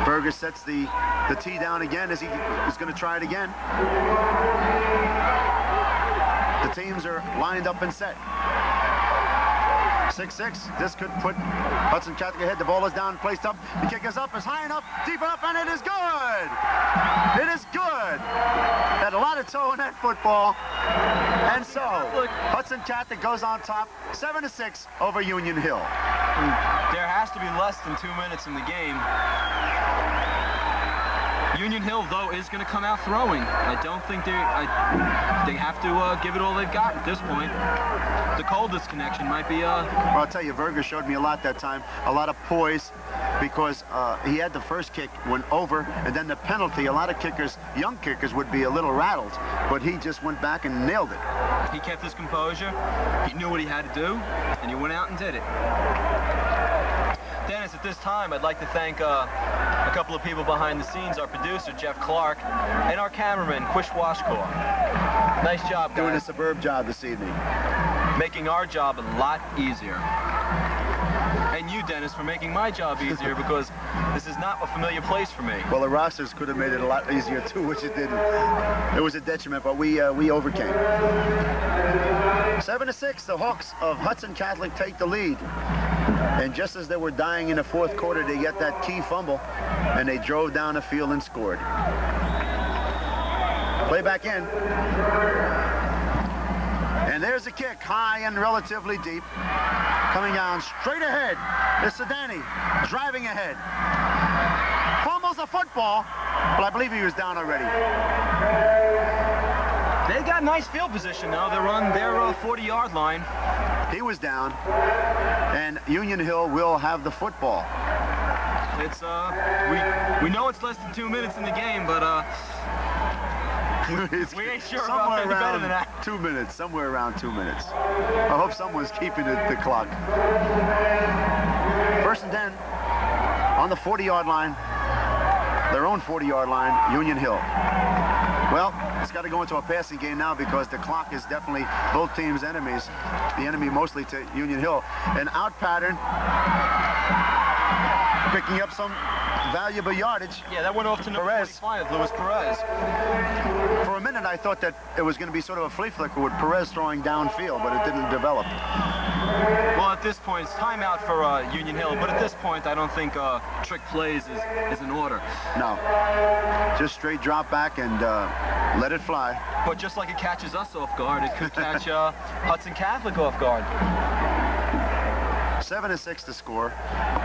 Verga sets the tee down again as he is going to try it again. The teams are lined up and set. 6-6. This could put Hudson Catholic ahead. The ball is down, placed up. The kick is up, is high enough, deep enough, and it is good. It is good. Had a lot of toe in that football. And so, Hudson Catholic goes on top, 7-6 over Union Hill. There has to be less than 2 minutes in the game. Union Hill, though, is going to come out throwing. I don't think they have to give it all they've got at this point. The coldest connection might be... Well, I'll tell you, Verga showed me a lot that time. A lot of poise, because he had the first kick, went over, and then the penalty. A lot of kickers, young kickers, would be a little rattled, but he just went back and nailed it. He kept his composure. He knew what he had to do, and he went out and did it. Dennis, at this time, I'd like to thank A couple of people behind the scenes, our producer, Jeff Clark, and our cameraman, Quish Washcore. Nice job, guys. Doing a superb job this evening. Making our job a lot easier. And you, Dennis, for making my job easier because this is not a familiar place for me. Well, the rosters could have made it a lot easier too, which it didn't. It was a detriment, but we overcame. 7-6, the Hawks of Hudson Catholic take the lead. And just as they were dying in the fourth quarter, they get that key fumble, and they drove down the field and scored. Play back in. And there's a kick, high and relatively deep. Coming down straight ahead is Sedani, driving ahead. Fumbles a football, but I believe he was down already. They got nice field position now. They're on their 40-yard line. He was down, and Union Hill will have the football. It's we know it's less than 2 minutes in the game, but we ain't sure about any better than that. 2 minutes, somewhere around 2 minutes. I hope someone's keeping the clock. 1st and 10 on the 40-yard line, their own 40-yard line, Union Hill. Well, it's got to go into a passing game now because the clock is definitely both teams' enemies. The enemy mostly to Union Hill. An out pattern, picking up some valuable yardage. Yeah, that went off to number 45, Luis Perez. For a minute, I thought that it was going to be sort of a flea flicker with Perez throwing downfield, but it didn't develop. Well, at this point, it's timeout for Union Hill, but at this point, I don't think trick plays is in order. No. Just straight drop back and let it fly. But just like it catches us off guard, it could catch Hudson Catholic off guard. 7-6 to score,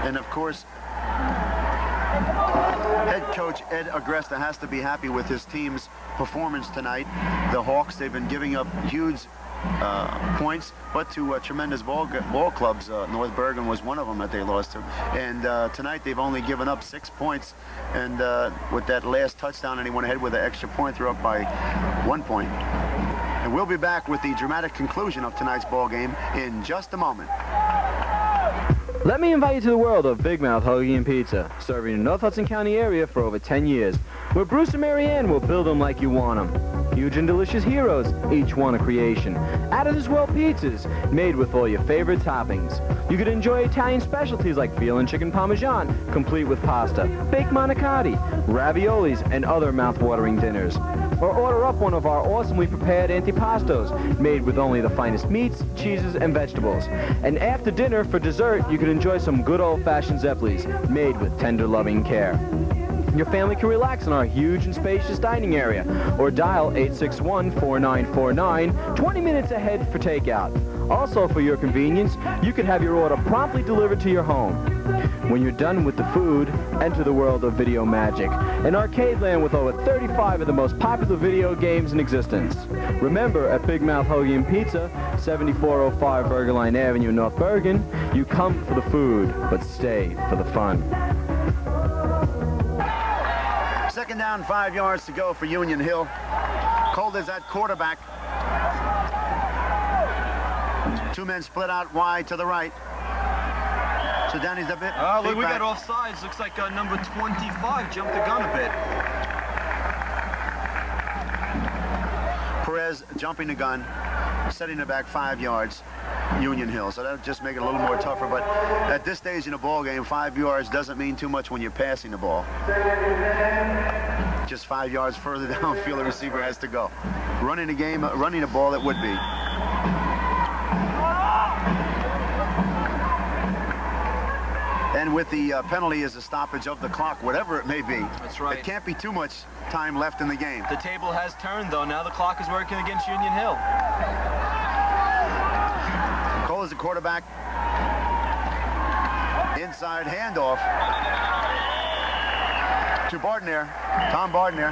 and of course, head coach Ed Agresta has to be happy with his team's performance tonight. The Hawks, they've been giving up huge points, but to tremendous ball clubs. North Bergen was one of them that they lost to. And tonight they've only given up 6 points. And with that last touchdown, and he went ahead with an extra point, they're up by 1 point. And we'll be back with the dramatic conclusion of tonight's ball game in just a moment. Let me invite you to the world of Big Mouth Hoagie and Pizza, serving in the North Hudson County area for over 10 years, where Bruce and Mary Ann will build them like you want them. Huge and delicious heroes, each one a creation. Out-of-this-world pizzas, made with all your favorite toppings. You could enjoy Italian specialties like veal and chicken parmesan, complete with pasta, baked manicotti, raviolis, and other mouth-watering dinners. Or order up one of our awesomely prepared antipastos, made with only the finest meats, cheeses, and vegetables. And after dinner, for dessert, you can enjoy some good old-fashioned Zeppelis, made with tender, loving care. Your family can relax in our huge and spacious dining area, or dial 861-4949, 20 minutes ahead for takeout. Also, for your convenience, you can have your order promptly delivered to your home. When you're done with the food, enter the world of video magic, an arcade land with over 35 of the most popular video games in existence. Remember, at Big Mouth Hoagie and Pizza, 7405 Bergerline Avenue, North Bergen, you come for the food, but stay for the fun. 2nd down, 5 yards to go for Union Hill. Cold is at quarterback. 2 men split out wide to the right. So Danny's a bit. Look, we got offsides. Looks like number 25 jumped the gun a bit. Perez jumping the gun, setting it back 5 yards. Union Hill, so that'll just make it a little more tougher, but at this stage in the ball game, 5 yards doesn't mean too much when you're passing the ball. Just 5 yards further downfield the receiver has to go. Running the game, running the ball, it would be. And with the penalty as a stoppage of the clock, whatever it may be. That's right. It can't be too much time left in the game. The table has turned, though. Now the clock is working against Union Hill. Cole is the quarterback. Inside handoff to Bardner. Tom Bardner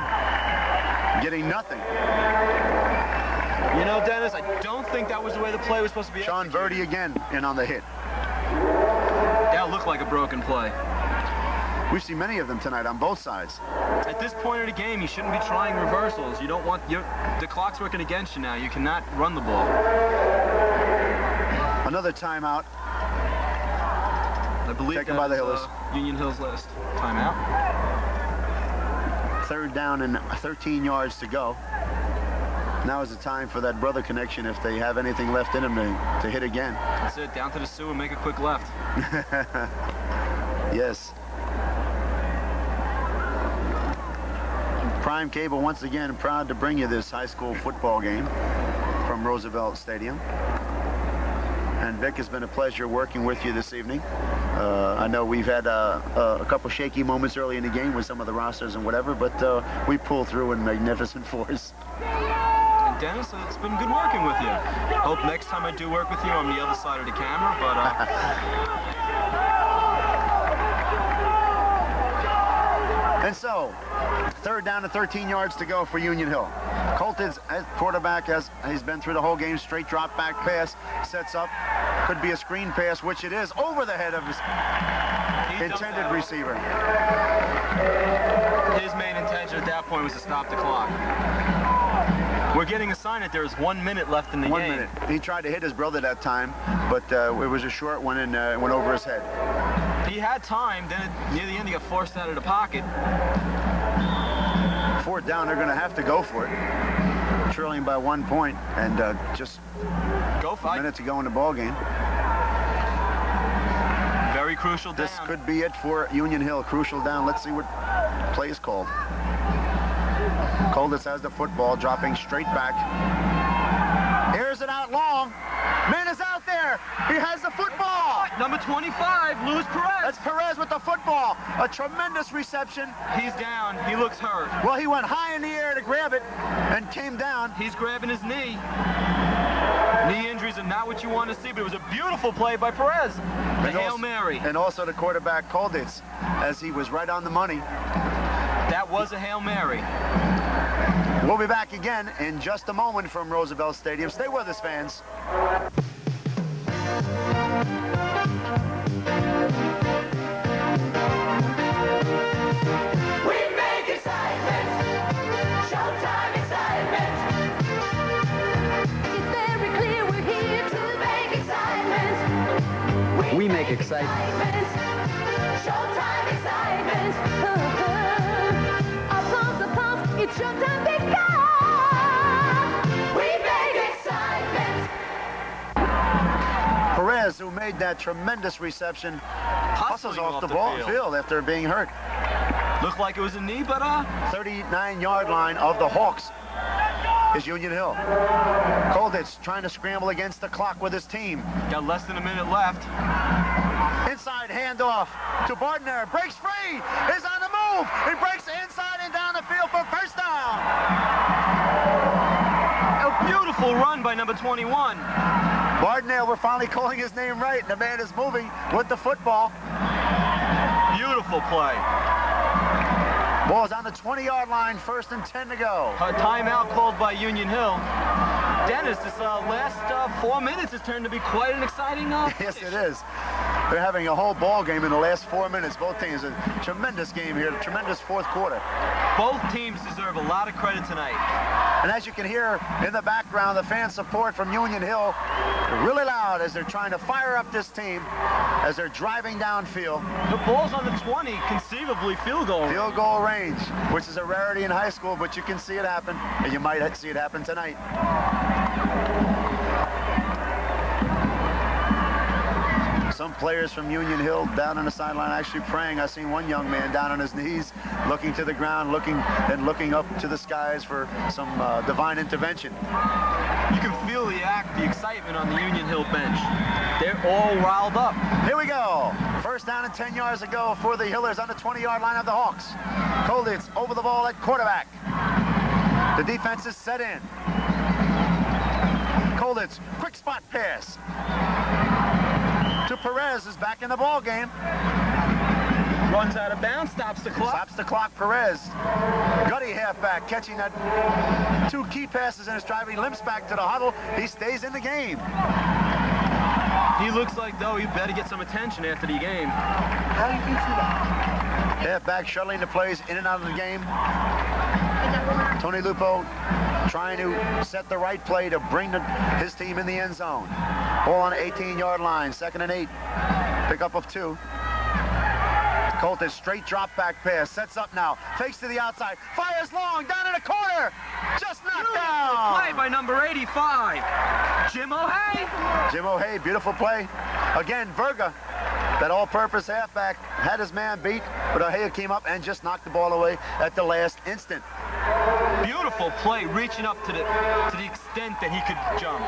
getting nothing. You know, Dennis, I don't think that was the way the play was supposed to be. Sean Verdi again in on the hit. That looked like a broken play. We've seen many of them tonight on both sides. At this point of the game, you shouldn't be trying reversals. You don't want the clock's working against you now. You cannot run the ball. Another timeout. I believe taken by the Hillers. Union Hill's last timeout. 3rd down and 13 yards to go. Now is the time for that brother connection if they have anything left in them to hit again. That's it, down to the sewer, make a quick left. Yes. Prime Cable once again proud to bring you this high school football game from Roosevelt Stadium. And Vic, it's been a pleasure working with you this evening. I know we've had a couple shaky moments early in the game with some of the rosters and whatever, but we pulled through in magnificent force. And Dennis, it's been good working with you. Hope next time I do work with you, I'm the other side of the camera, but And so, 3rd down and 13 yards to go for Union Hill. Colton's quarterback, he's been through the whole game, straight drop back pass, sets up, could be a screen pass, which it is, over the head of his intended receiver. His main intention at that point was to stop the clock. We're getting a sign that there's 1 minute left in the game. 1 minute. He tried to hit his brother that time, but it was a short one and it went over his head. He had time, then near the end he got forced out of the pocket. 4th down, they're going to have to go for it. Trailing by 1 point and just a minute to go in the ball game. Very crucial down. This could be it for Union Hill. Crucial down. Let's see what play is called. Colditz has the football, dropping straight back. Airs it out long. Man is out there. He has the football. Number 25, Luis Perez. That's Perez with the football. A tremendous reception. He's down. He looks hurt. Well, he went high in the air to grab it and came down. He's grabbing his knee. Knee injuries are not what you want to see, but it was a beautiful play by Perez. The Hail Mary. And also the quarterback, Colditz, as he was right on the money. That was a Hail Mary. We'll be back again in just a moment from Roosevelt Stadium. Stay with us, fans. We make excitement, showtime excitement. It's very clear we're here to make excitement. We make excitement. Showtime excitement. Applause, it's showtime because we make excitement. Perez, who made that tremendous reception, hustles off the ball field after being hurt. Looked like it was a knee, but 39-yard line of the Hawks is Union Hill. Colditz trying to scramble against the clock with his team. Got less than a minute left. Inside handoff to Bardner. Breaks free. Is on the move. He breaks inside and down the field for first down. A beautiful run by number 21. Bardner, we're finally calling his name right. The man is moving with the football. Beautiful play. Ball's on the 20-yard line, 1st and 10 to go. A timeout called by Union Hill. Dennis, this last 4 minutes has turned to be quite an exciting Yes, it is. They're having a whole ball game in the last 4 minutes. Both teams, a tremendous game here, a tremendous 4th quarter. Both teams deserve a lot of credit tonight. And as you can hear in the background, the fan support from Union Hill really loud as they're trying to fire up this team as they're driving downfield. The ball's on the 20, conceivably field goal range. Field goal range, which is a rarity in high school, but you can see it happen, and you might see it happen tonight. Some players from Union Hill down on the sideline actually praying. I've seen one young man down on his knees, looking to the ground, looking up to the skies for some divine intervention. You can feel the excitement on the Union Hill bench. They're all riled up. Here we go. 1st down and 10 yards to go for the Hillers on the 20-yard line of the Hawks. Colditz over the ball at quarterback. The defense is set in. Colditz, quick spot pass. To Perez, is back in the ball game. Runs out of bounds, stops the clock. Stops the clock, Perez. Gutty halfback catching that 2 key passes in his drive. He limps back to the huddle. He stays in the game. He looks like, though, he better get some attention after the game. How do you think that? Halfback shuttling the plays in and out of the game. Tony Lupo trying to set the right play to bring his team in the end zone. Ball on the 18-yard line, 2nd and 8. Pickup of 2. Colton, straight drop back pass, sets up now, fakes to the outside, fires long, down in the corner, just knocked down. Play by number 85, Jim O'Hay. Jim O'Hay, beautiful play. Again, Verga, that all-purpose halfback, had his man beat, but O'Hay came up and just knocked the ball away at the last instant. Beautiful play, reaching up to the extent that he could jump.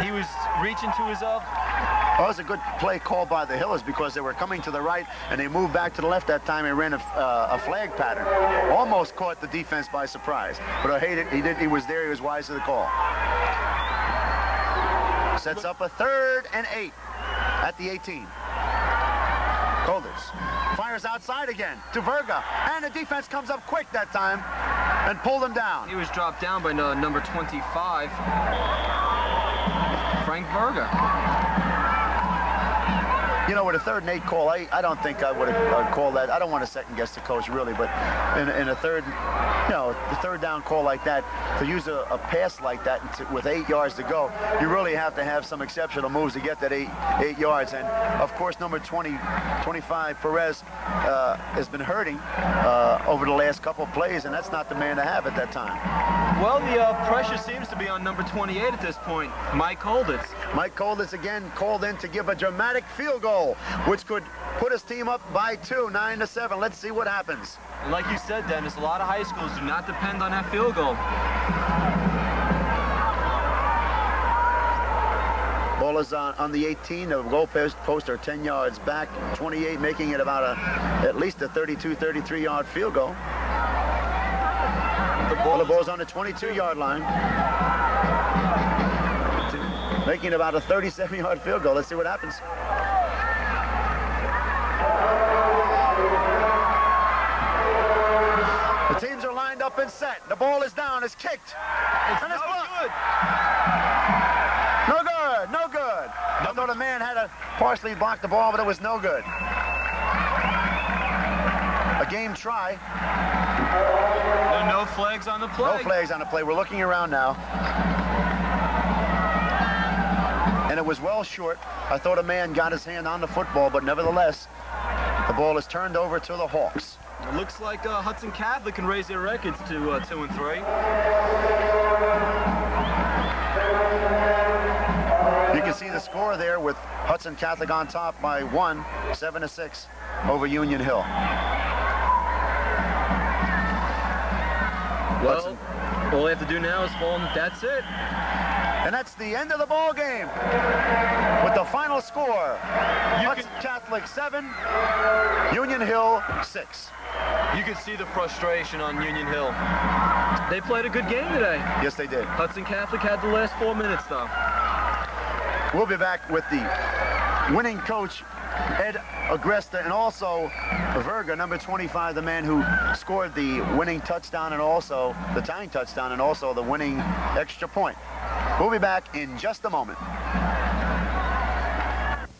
He was reaching to his Well, it was a good play called by the Hillers because they were coming to the right and they moved back to the left that time and ran a flag pattern. Almost caught the defense by surprise. But O'Hay, he was there, he was wise to the call. Sets up a 3rd and 8 at the 18. Colders fires outside again to Verga, and the defense comes up quick that time and pulled him down. He was dropped down by number 25, Frank Verga. You know, with a 3rd and 8 call, I don't think I would have called that. I don't want to second guess the coach really, but in a third, you know, the 3rd down call like that, to use a pass like that with 8 yards to go, you really have to have some exceptional moves to get that 8 yards. And of course, number 25 Perez has been hurting over the last couple plays, and that's not the man to have at that time. Well, the pressure seems to be on number 28 at this point, Mike Holditz. Mike Holditz again called in to give a dramatic field goal, which could put his team up by 2, 9-7. Let's see what happens. And like you said, Dennis, a lot of high schools do not depend on that field goal. Ball is on the 18. The goal post are 10 yards back. 28 making it about at least a 32, 33-yard field goal. The ball's on the 22-yard line. Making about a 37-yard field goal. Let's see what happens. The teams are lined up and set. The ball is down. It's kicked. It's and it's no good. No good. No good. I thought a man had to partially block the ball, but it was no good. A game try. There are no flags on the play. No flags on the play. We're looking around now. And it was well short. I thought a man got his hand on the football, but nevertheless, the ball is turned over to the Hawks. It looks like Hudson Catholic can raise their records to 2 and 3. You can see the score there with Hudson Catholic on top by 1, 7-6 over Union Hill. Well, all they have to do now is fall, and that's it. And that's the end of the ball game with the final score. Hudson Catholic 7, Union Hill 6. You can see the frustration on Union Hill. They played a good game today. Yes, they did. Hudson Catholic had the last 4 minutes, though. We'll be back with the winning coach, Ed Agresta, and also Verga, number 25, the man who scored the winning touchdown and also the tying touchdown and also the winning extra point. We'll be back in just a moment.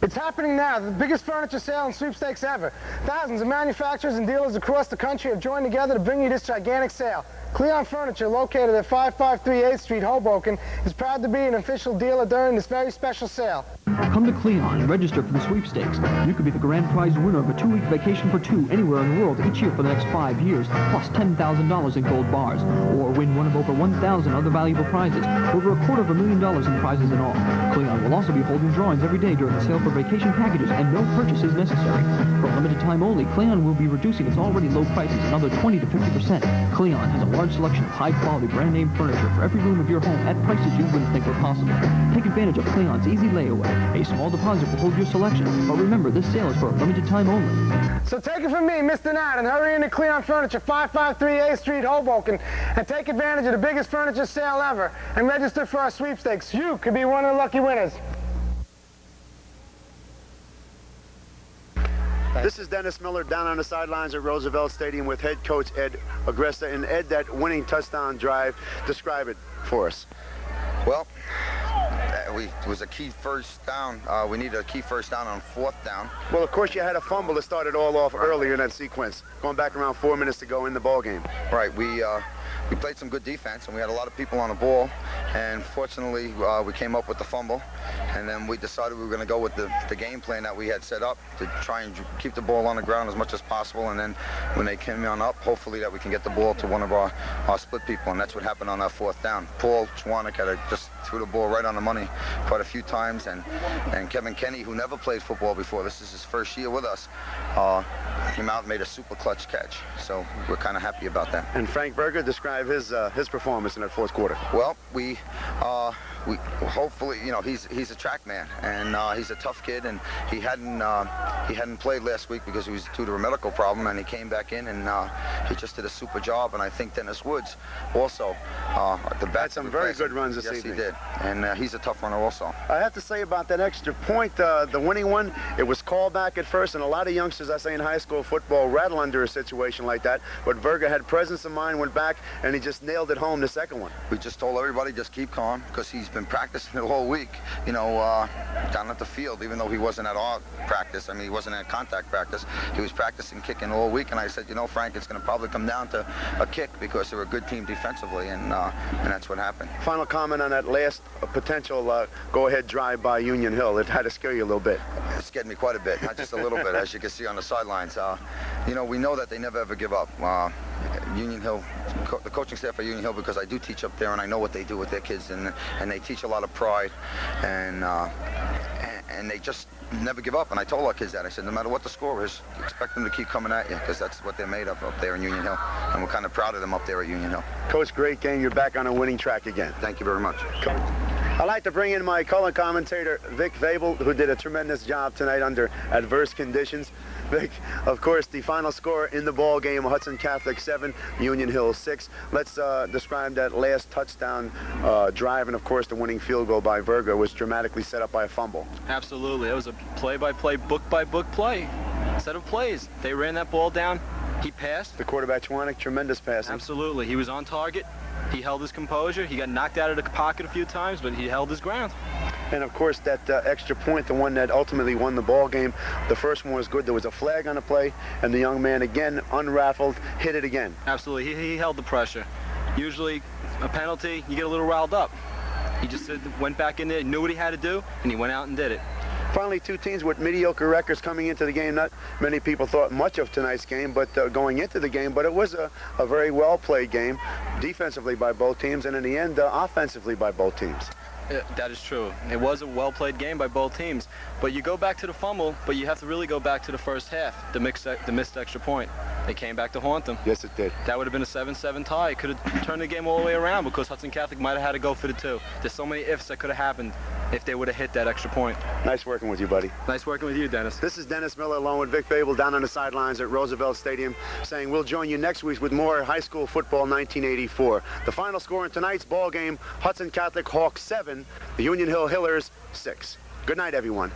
It's happening now, the biggest furniture sale and sweepstakes ever. Thousands of manufacturers and dealers across the country have joined together to bring you this gigantic sale. Cleon Furniture, located at 553 8th Street, Hoboken, is proud to be an official dealer during this very special sale. Come to Cleon and register for the sweepstakes. You could be the grand prize winner of a 2-week vacation for 2 anywhere in the world each year for the next 5 years, plus $10,000 in gold bars, or win one of over 1,000 other valuable prizes, over $250,000 in prizes in all. Cleon will also be holding drawings every day during the sale for vacation packages, and no purchase is necessary. For a limited time only, Cleon will be reducing its already low prices another 20 to 50%. Cleon has a large selection of high-quality brand-name furniture for every room of your home at prices you wouldn't think were possible. Take advantage of Cleon's easy layaway. A small deposit will hold your selection, but remember, this sale is for a limited time only. So take it from me, Mr. Nat, and hurry into Cleon Furniture, 553 8th Street, Hoboken, and take advantage of the biggest furniture sale ever, and register for our sweepstakes. You could be one of the lucky winners. This is Dennis Miller down on the sidelines at Roosevelt Stadium with head coach Ed Agresta. And Ed, that winning touchdown drive, describe it for us. Well, it was a key first down. We needed a key first down on 4th down. Well, of course, you had a fumble that started all off earlier in that sequence, going back around 4 minutes to go in the ball game. Right. We we played some good defense, and we had a lot of people on the ball, and fortunately we came up with the fumble, and then we decided we were going to go with the game plan that we had set up to try and keep the ball on the ground as much as possible, and then when they came on up, hopefully that we can get the ball to one of our split people, and that's what happened on that 4th down. Paul Chwanek just threw the ball right on the money quite a few times, and Kevin Kenny, who never played football before, this is his first year with us, came out and made a super clutch catch. So we're kind of happy about that. And Frank Berger, describe his performance in that 4th quarter. Well, we hopefully, you know, he's a track man, and he's a tough kid, and he hadn't played last week because he was due to a medical problem, and he came back in, and he just did a super job. And I think Dennis Woods also the bat, had some very good runs this evening. evening. Yes, he did, and he's a tough runner also. I have to say about that extra point, the winning one, it was called back at first, and a lot of youngsters, I say in high school football, rattle under a situation like that. But Berger had presence of mind, went back, and he just nailed it home the second one. We just told everybody just keep calm, because he's been practicing the whole week, you know, down at the field, even though he wasn't at our practice. I mean, he wasn't at contact practice. He was practicing kicking all week, and I said, you know, Frank, it's going to probably come down to a kick because they're a good team defensively, and that's what happened. Final comment on that last potential go-ahead drive by Union Hill. It had to scare you a little bit. It scared me quite a bit, not just a little bit, as you can see on the sidelines. You know, we know that they never ever give up. Union Hill, the coaching staff at Union Hill, because I do teach up there and I know what they do with their kids, and they teach a lot of pride, and they just never give up. And I told our kids that. I said, no matter what the score is, expect them to keep coming at you, because that's what they're made of up there in Union Hill, and we're kind of proud of them up there at Union Hill. Coach, great game. You're back on a winning track again. Thank you very much. I'd like to bring in my color commentator, Vic Fable, who did a tremendous job tonight under adverse conditions. Vic, of course, the final score in the ball game, Hudson Catholic 7, Union Hill 6. Let's describe that last touchdown drive, and of course the winning field goal by Berger was dramatically set up by a fumble. Absolutely. It was a play-by-play, book-by-book play. Set of plays. They ran that ball down. He passed. The quarterback, Chwanek, tremendous passing. Absolutely. He was on target. He held his composure. He got knocked out of the pocket a few times, but he held his ground. And of course, that extra point, the one that ultimately won the ball game, the first one was good. There was a flag on the play, and the young man again unraveled, hit it again. Absolutely. He held the pressure. Usually, a penalty, you get a little riled up. He just went back in there, knew what he had to do, and he went out and did it. Finally, two teams with mediocre records coming into the game. Not many people thought much of tonight's game, but going into the game. But it was a very well-played game, defensively by both teams, and in the end, offensively by both teams. That is true. It was a well-played game by both teams. But you go back to the fumble, but you have to really go back to the first half, the missed extra point. They came back to haunt them. Yes, it did. That would have been a 7-7 tie. It could have turned the game all the way around because Hudson Catholic might have had to go for the 2. There's so many ifs that could have happened if they would have hit that extra point. Nice working with you, buddy. Nice working with you, Dennis. This is Dennis Miller along with Vic Fable down on the sidelines at Roosevelt Stadium, saying we'll join you next week with more high school football 1984. The final score in tonight's ball game, Hudson Catholic Hawks 7, the Union Hill Hillers 6. Good night, everyone.